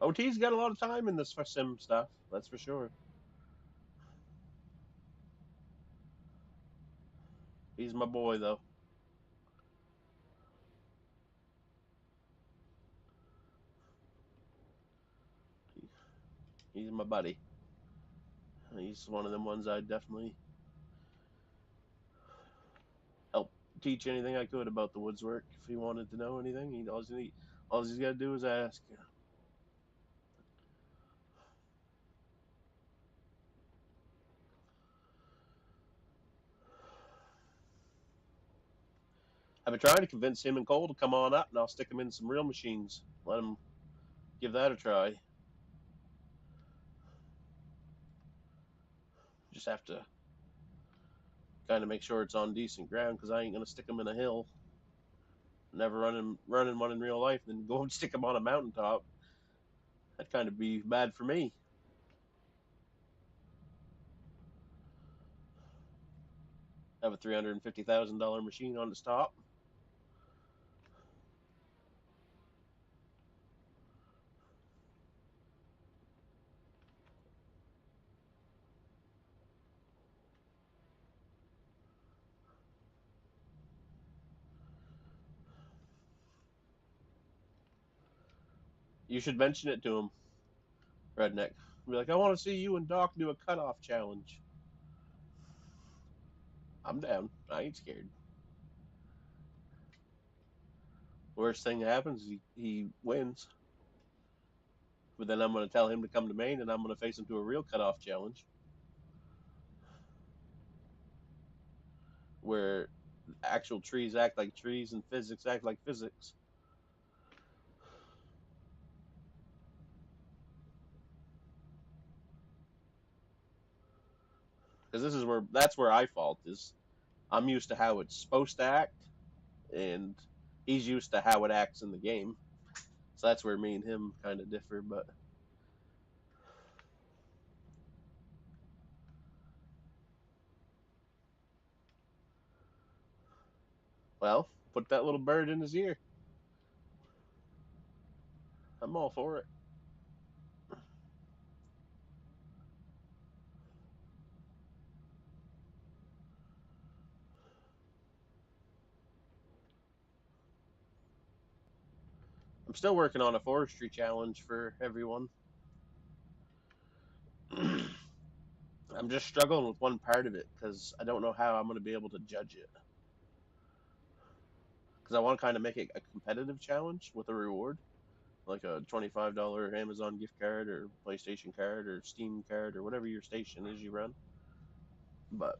OT's got a lot of time in this for sim stuff, that's for sure. He's my boy, though. He's my buddy. He's one of them ones I definitely help teach anything I could about the woods work. If he wanted to know anything, all he's got to do is ask. I've been trying to convince him and Cole to come on up, and I'll stick him in some real machines. Let him give that a try. Just have to kind of make sure it's on decent ground because I ain't gonna stick him in a hill. Never running one in real life, then go and stick him on a mountaintop. That'd kind of be bad for me. Have a $350,000 machine on the top. You should mention it to him, redneck. Be like, I want to see you and Doc do a cutoff challenge. I'm down. I ain't scared. Worst thing that happens, he wins. But then I'm going to tell him to come to Maine, and I'm going to face him to a real cutoff challenge where actual trees act like trees and physics act like physics. Because that's where I fault is I'm used to how it's supposed to act, and he's used to how it acts in the game. So that's where me and him kind of differ. But well, put that little bird in his ear. I'm all for it. I'm still working on a forestry challenge for everyone. I'm just struggling with one part of it because I don't know how I'm going to be able to judge it. Because I want to kind of make it a competitive challenge with a reward, like a $25 Amazon gift card or PlayStation card or Steam card or whatever your station is you run. But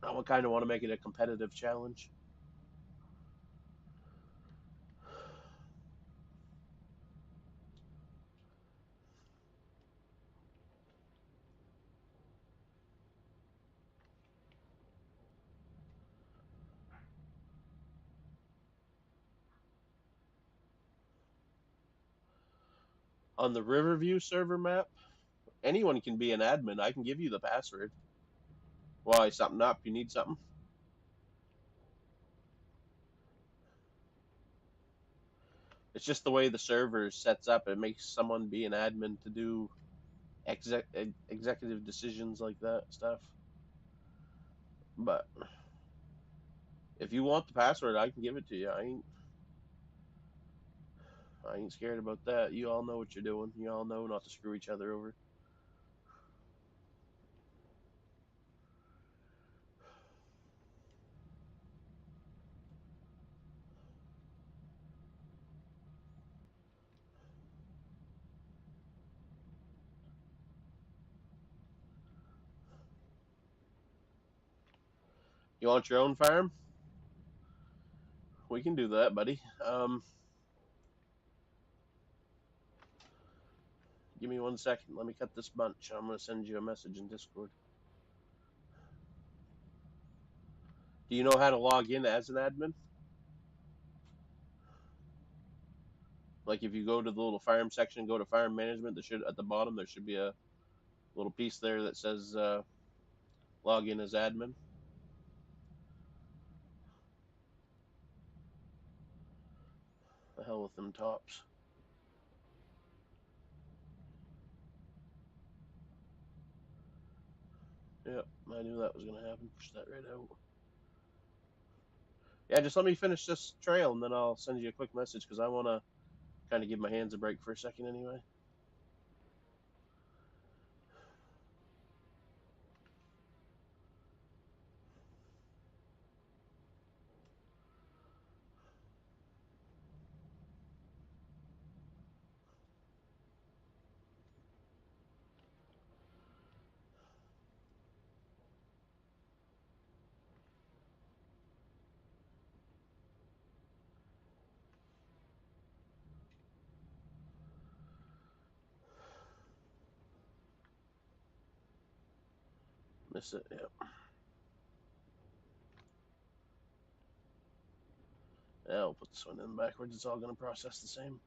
I kind of want to make it a competitive challenge. On the Riverview server map, anyone can be an admin. I can give you the password. Why, something up? You need something? It's just the way the server sets up. It makes someone be an admin to do executive decisions like that stuff. But if you want the password, I can give it to you. I ain't scared about that. You all know what you're doing. You all know not to screw each other over. You want your own farm? We can do that, buddy. Give me 1 second. Let me cut this bunch. I'm gonna send you a message in Discord. Do you know how to log in as an admin? Like if you go to the little farm section, go to farm management, there should at the bottom there should be a little piece there that says log in as admin. The hell with them tops. Yep, I knew that was gonna happen. Push that right out. Yeah, just let me finish this trail and then I'll send you a quick message because I wanna kind of give my hands a break for a second anyway. Miss it. Yep. Yeah, I'll put this one in backwards. It's all gonna process the same.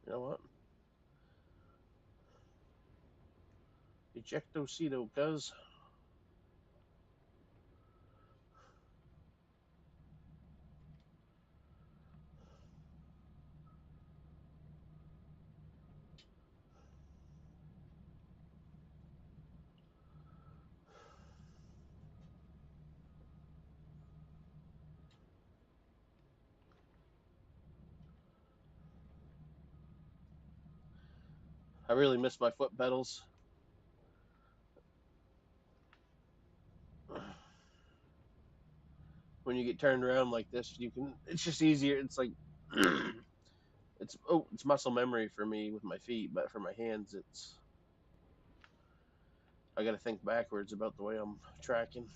You know what? Ejectocito, cuz. I really miss my foot pedals. When you get turned around like this, you can. It's just easier. It's like it's muscle memory for me with my feet, but for my hands, it's I got to think backwards about the way I'm tracking.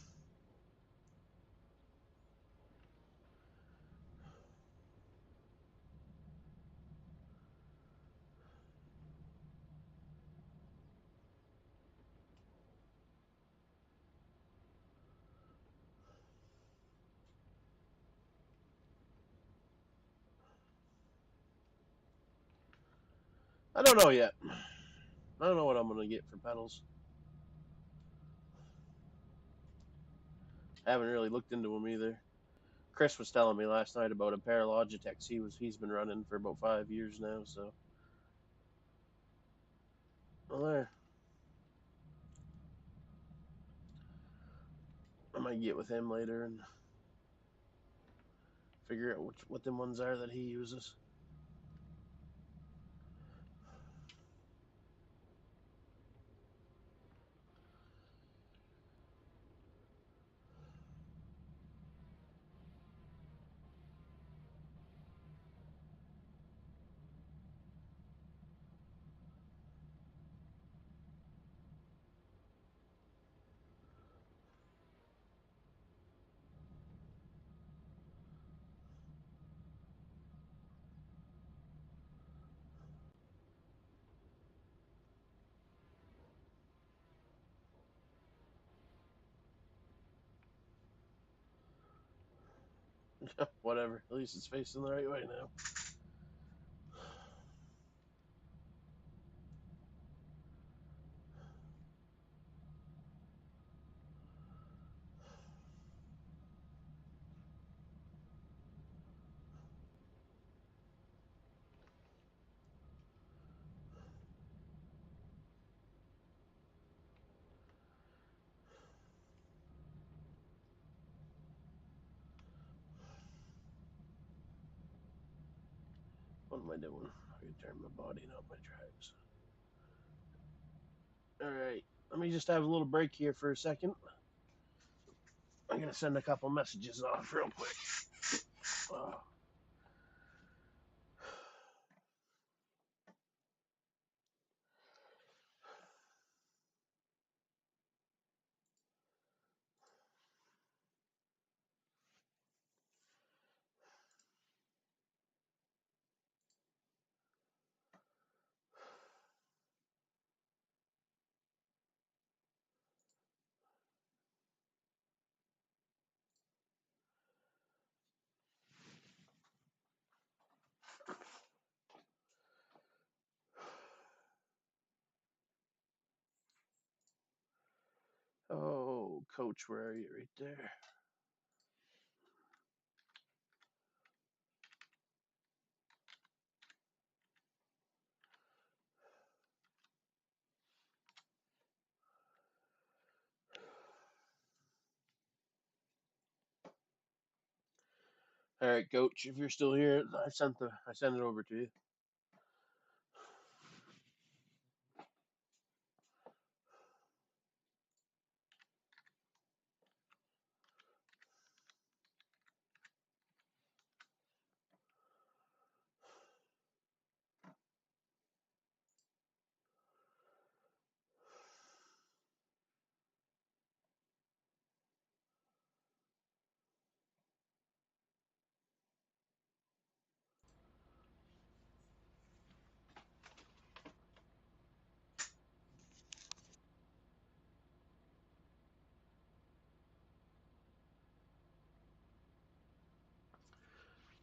I don't know yet. I don't know what I'm gonna get for pedals. I haven't really looked into them either. Chris was telling me last night about a pair of Logitechs he's been running for about 5 years now. So, well, there. I might get with him later and figure out what them ones are that he uses. Whatever. At least it's facing the right way now. What am I doing? I can turn my body, not my tracks. Alright. Let me just have a little break here for a second. I'm going to send a couple messages off real quick. Oh, coach, where are you? Right there. All right, coach, if you're still here, I sent it over to you.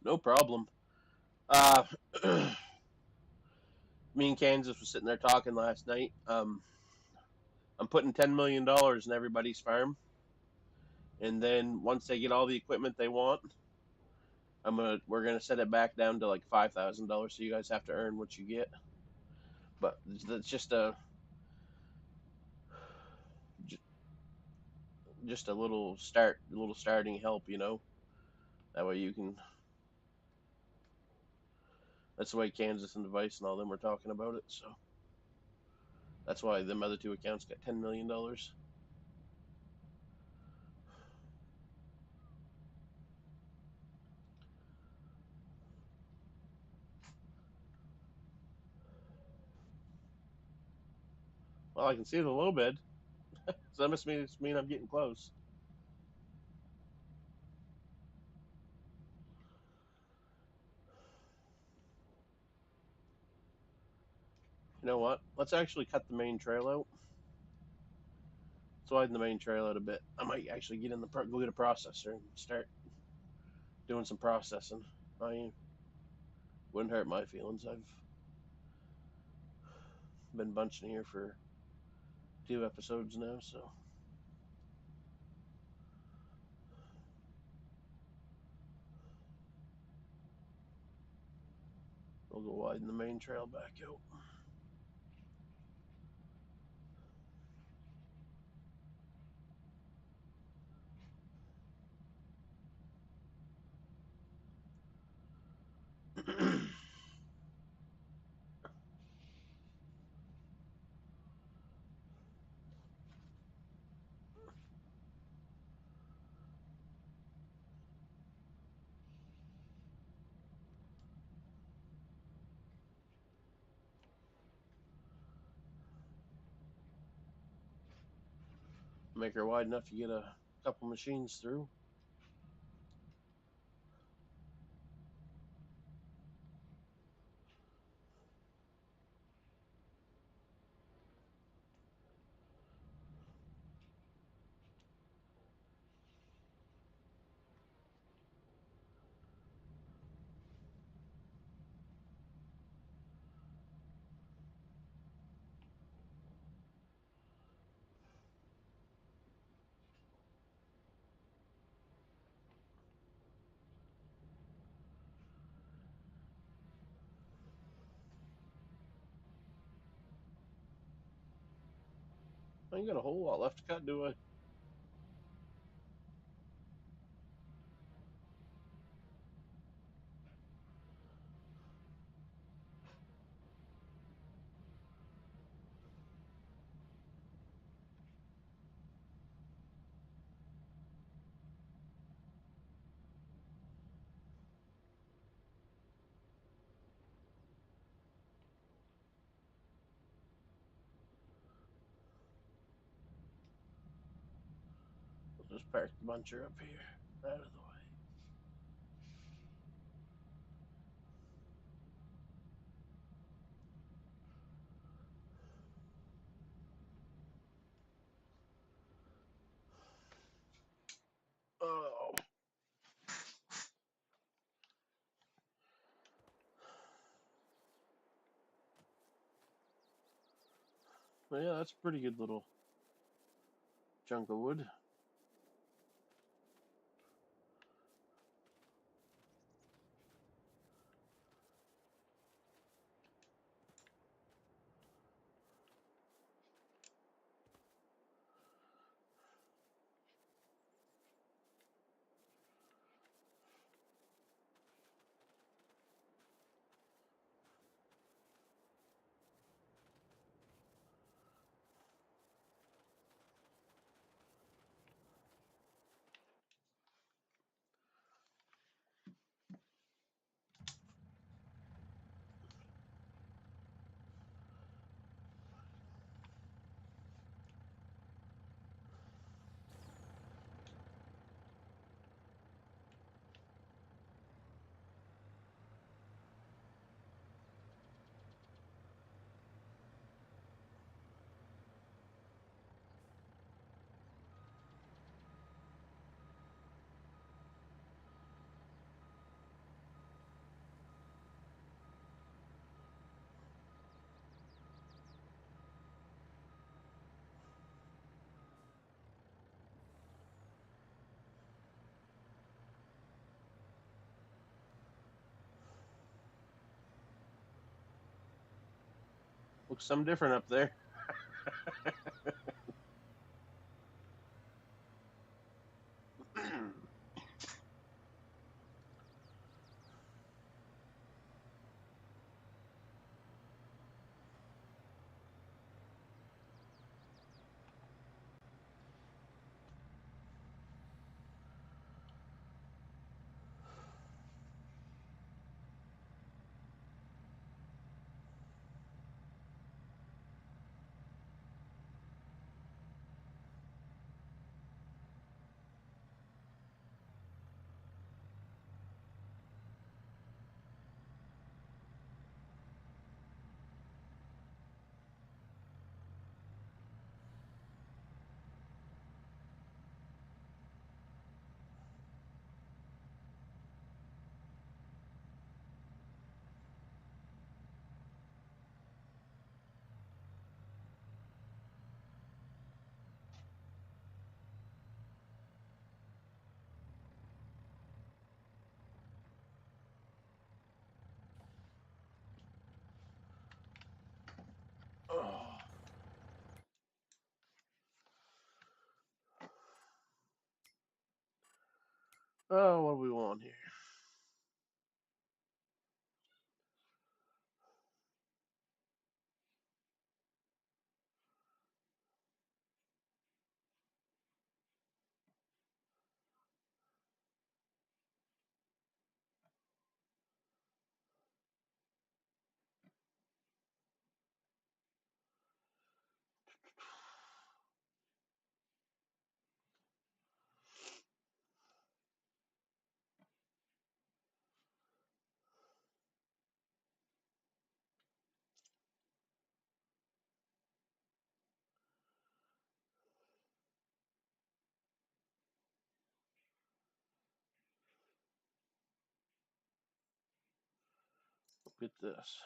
No problem. Uh, Me and Kansas was sitting there talking last night. I'm putting $10 million in everybody's farm, and then once they get all the equipment they want, we're gonna set it back down to like $5,000. So you guys have to earn what you get. But that's just a little starting help, you know. That way you can. That's the way Kansas and Device and all them were talking about it. So that's why them other two accounts got $10 million. Well, I can see it a little bit. So that must mean I'm getting close. You know what? Let's actually cut the main trail out. Let's widen the main trail out a bit. I might actually go get a processor and start doing some processing. I wouldn't hurt my feelings. I've been bunching here for 2 episodes now, so we'll go widen the main trail back out. Make her wide enough to get a couple machines through. I ain't got a whole lot left to cut, do I? We'll just park the buncher up here, out of the way. Oh. Well, yeah, that's a pretty good little chunk of wood. Looks some different up there. Oh. Oh, what do we want here? Look at this.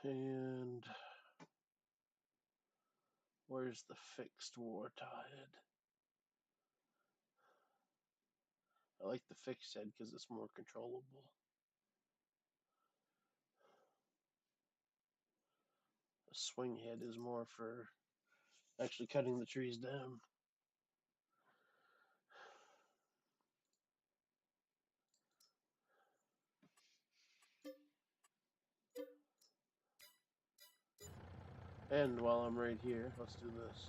And where's the fixed wartide? I like the fixed head because it's more controllable. The swing head is more for actually cutting the trees down. And while I'm right here, let's do this.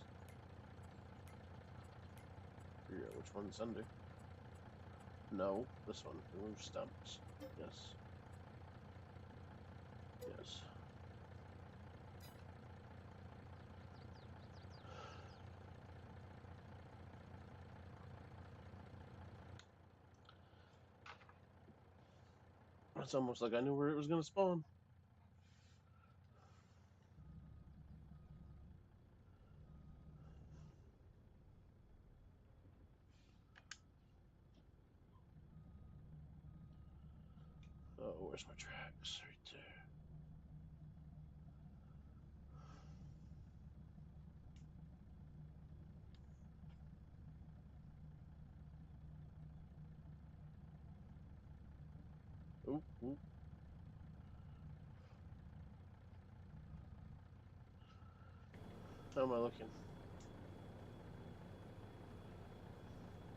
Figure out which one's under. No, this one. Remove stumps. Yes. Yes. It's almost like I knew where it was going to spawn. Oh, where's my tracks? Right there. Oop, oop. How am I looking?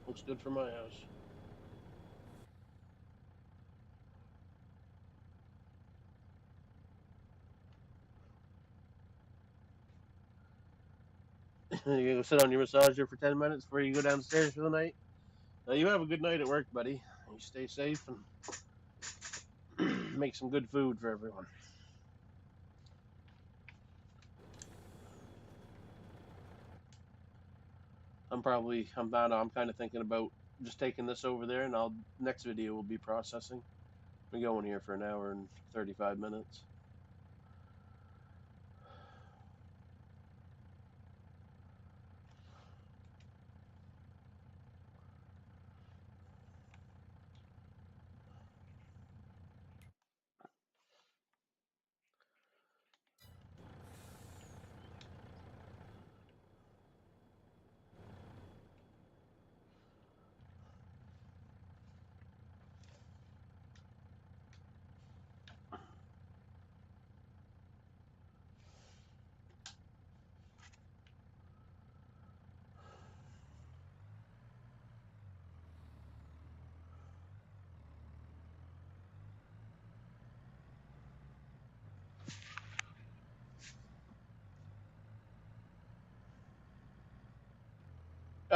Looks good for my house. You gonna go sit on your massager for 10 minutes before you go downstairs for the night? You have a good night at work, buddy. You stay safe and make some good food for everyone. I'm kind of thinking about just taking this over there, and next video will be processing. Been going here for an hour and 35 minutes.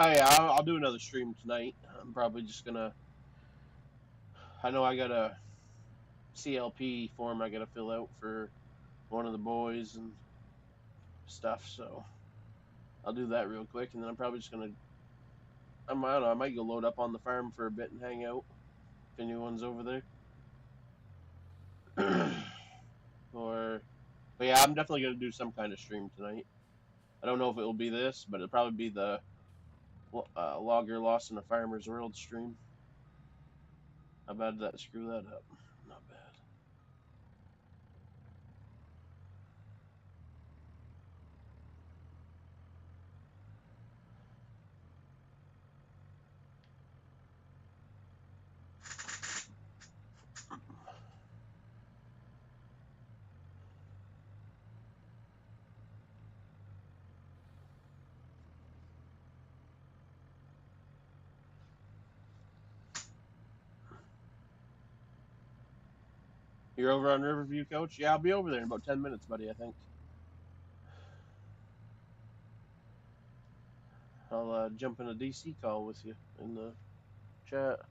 Oh yeah, I'll do another stream tonight. I'm probably just gonna. I know I got a CLP form I gotta fill out for one of the boys and stuff, so I'll do that real quick, and then I'm probably just gonna. I don't know. I might go load up on the farm for a bit and hang out if anyone's over there. But yeah, I'm definitely gonna do some kind of stream tonight. I don't know if it will be this, but it'll probably be the logger lost in a farmer's world stream. How bad did that screw that up? Not bad. You're over on Riverview, Coach? Yeah, I'll be over there in about 10 minutes, buddy, I think. I'll jump in a DC call with you in the chat.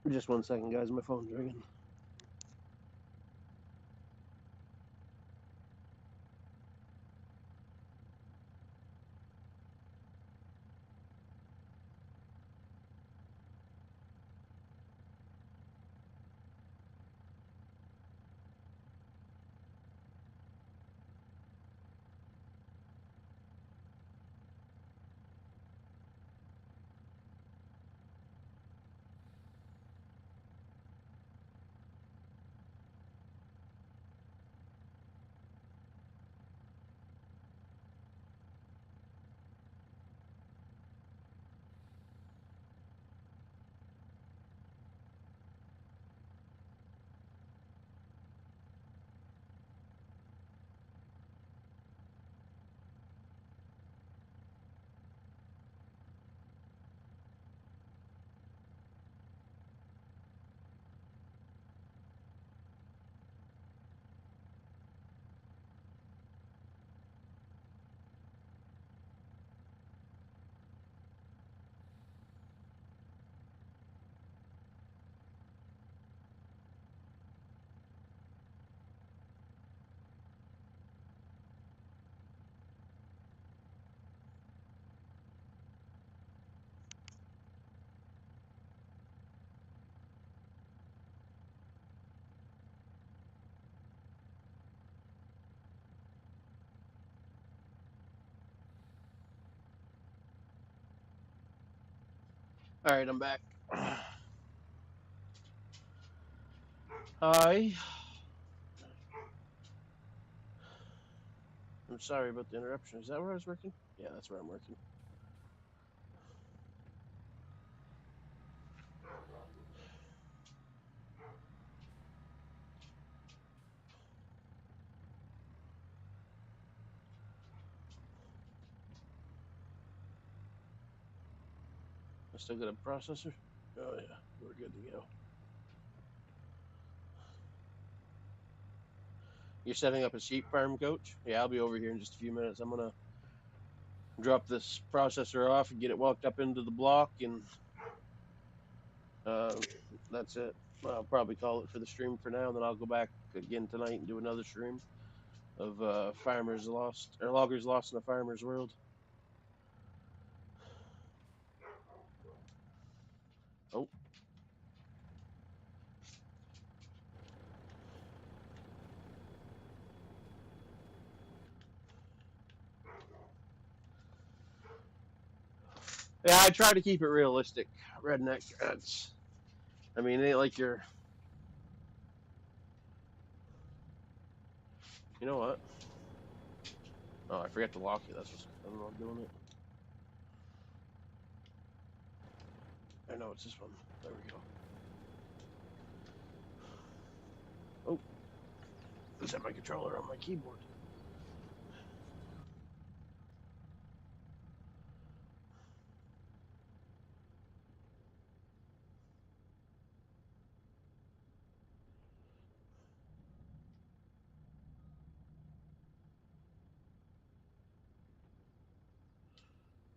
Just 1 second, guys. My phone's ringing. All right, I'm back. Hi. I'm sorry about the interruption. Is that where I was working? Yeah, that's where I'm working. I still got a processor? Oh, yeah. We're good to go. You're setting up a sheep farm, coach? Yeah, I'll be over here in just a few minutes. I'm going to drop this processor off and get it walked up into the block, and uh, that's it. I'll probably call it for the stream for now, and then I'll go back again tonight and do another stream of farmers lost or loggers lost in a farmer's world. Oh, yeah, I try to keep it realistic, redneck. That's, I mean, it ain't like you're. You know what? Oh, I forgot to lock it. That's what's. I don't know. I'm doing it. I know it's this one. There we go. Oh, I set my controller on my keyboard.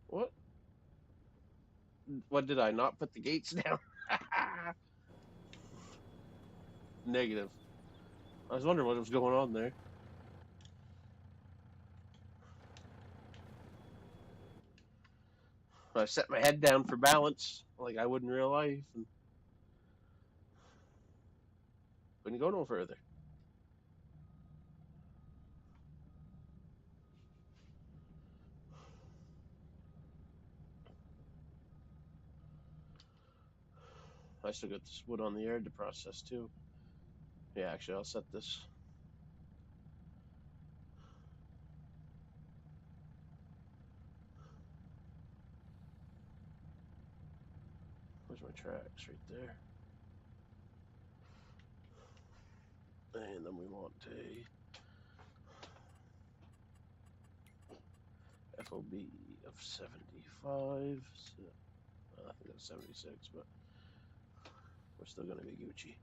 What? What did I not put the gates down? Negative. I was wondering what was going on there. I set my head down for balance, like I would in real life, and couldn't go no further. I still got this wood on the yard to process too. Yeah, actually, I'll set this. Where's my tracks? Right there. And then we want a FOB of 75. So, I think that's 76, but we're still going to be Gucci.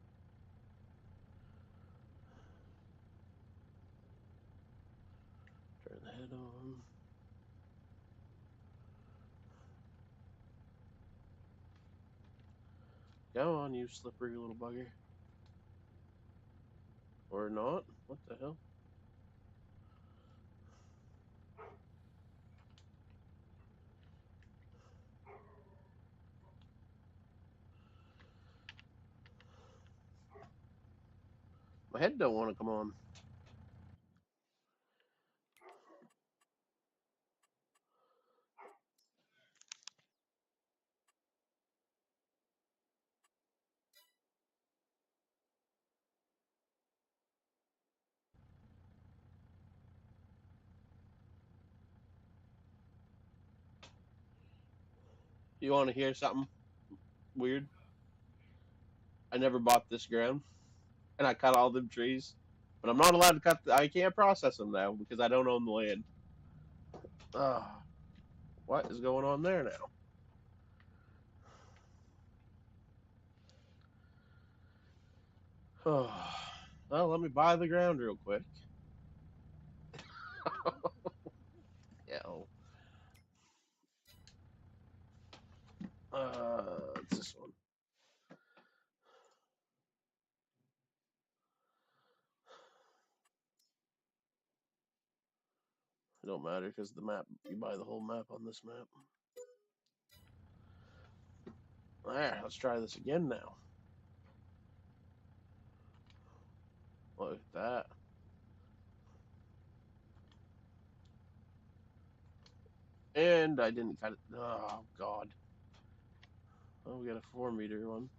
Turn the head on. Go on, you slippery little bugger. Or not? What the hell? My head don't want to come on. You want to hear something weird? I never bought this ground, and I cut all them trees, but I'm not allowed to cut. I can't process them now because I don't own the land. What is going on there now? Well, let me buy the ground real quick. Hell. It's this one. It don't matter because the map, you buy the whole map on this map. There, let's try this again now. Look at that. And I didn't cut it. Oh, God. we'll get a 4-meter one.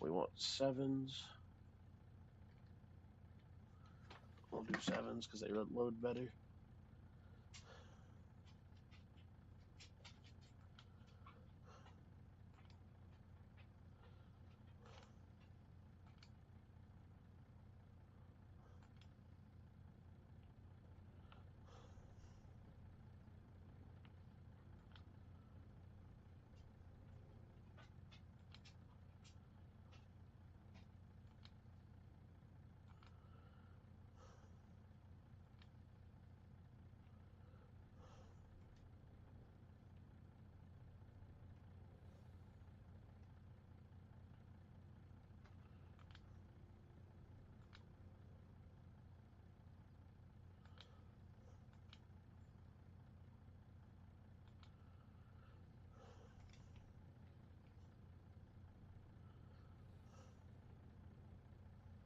We want 7s. We'll do 7s because they load better.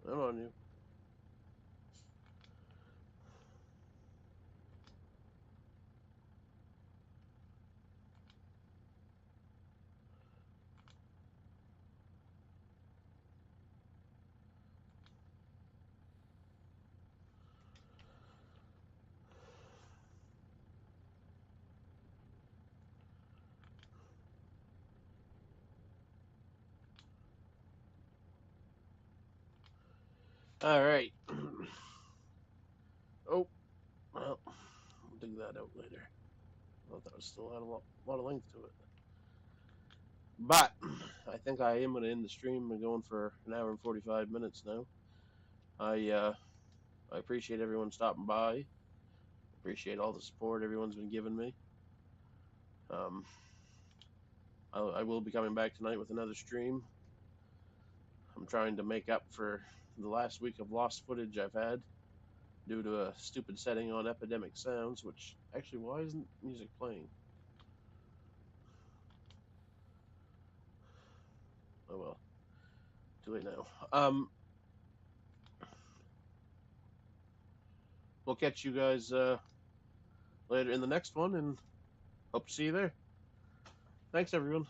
I'm on you. All right. Oh, well, we'll dig that out later. I thought that still had a lot of length to it. But I think I am going to end the stream. We're going for an hour and 45 minutes now. I appreciate everyone stopping by. Appreciate all the support everyone's been giving me. I will be coming back tonight with another stream. I'm trying to make up for the last week of lost footage I've had due to a stupid setting on Epidemic Sounds, which actually, why isn't music playing? Oh well, too late now. We'll catch you guys later in the next one, and hope to see you there. Thanks, everyone.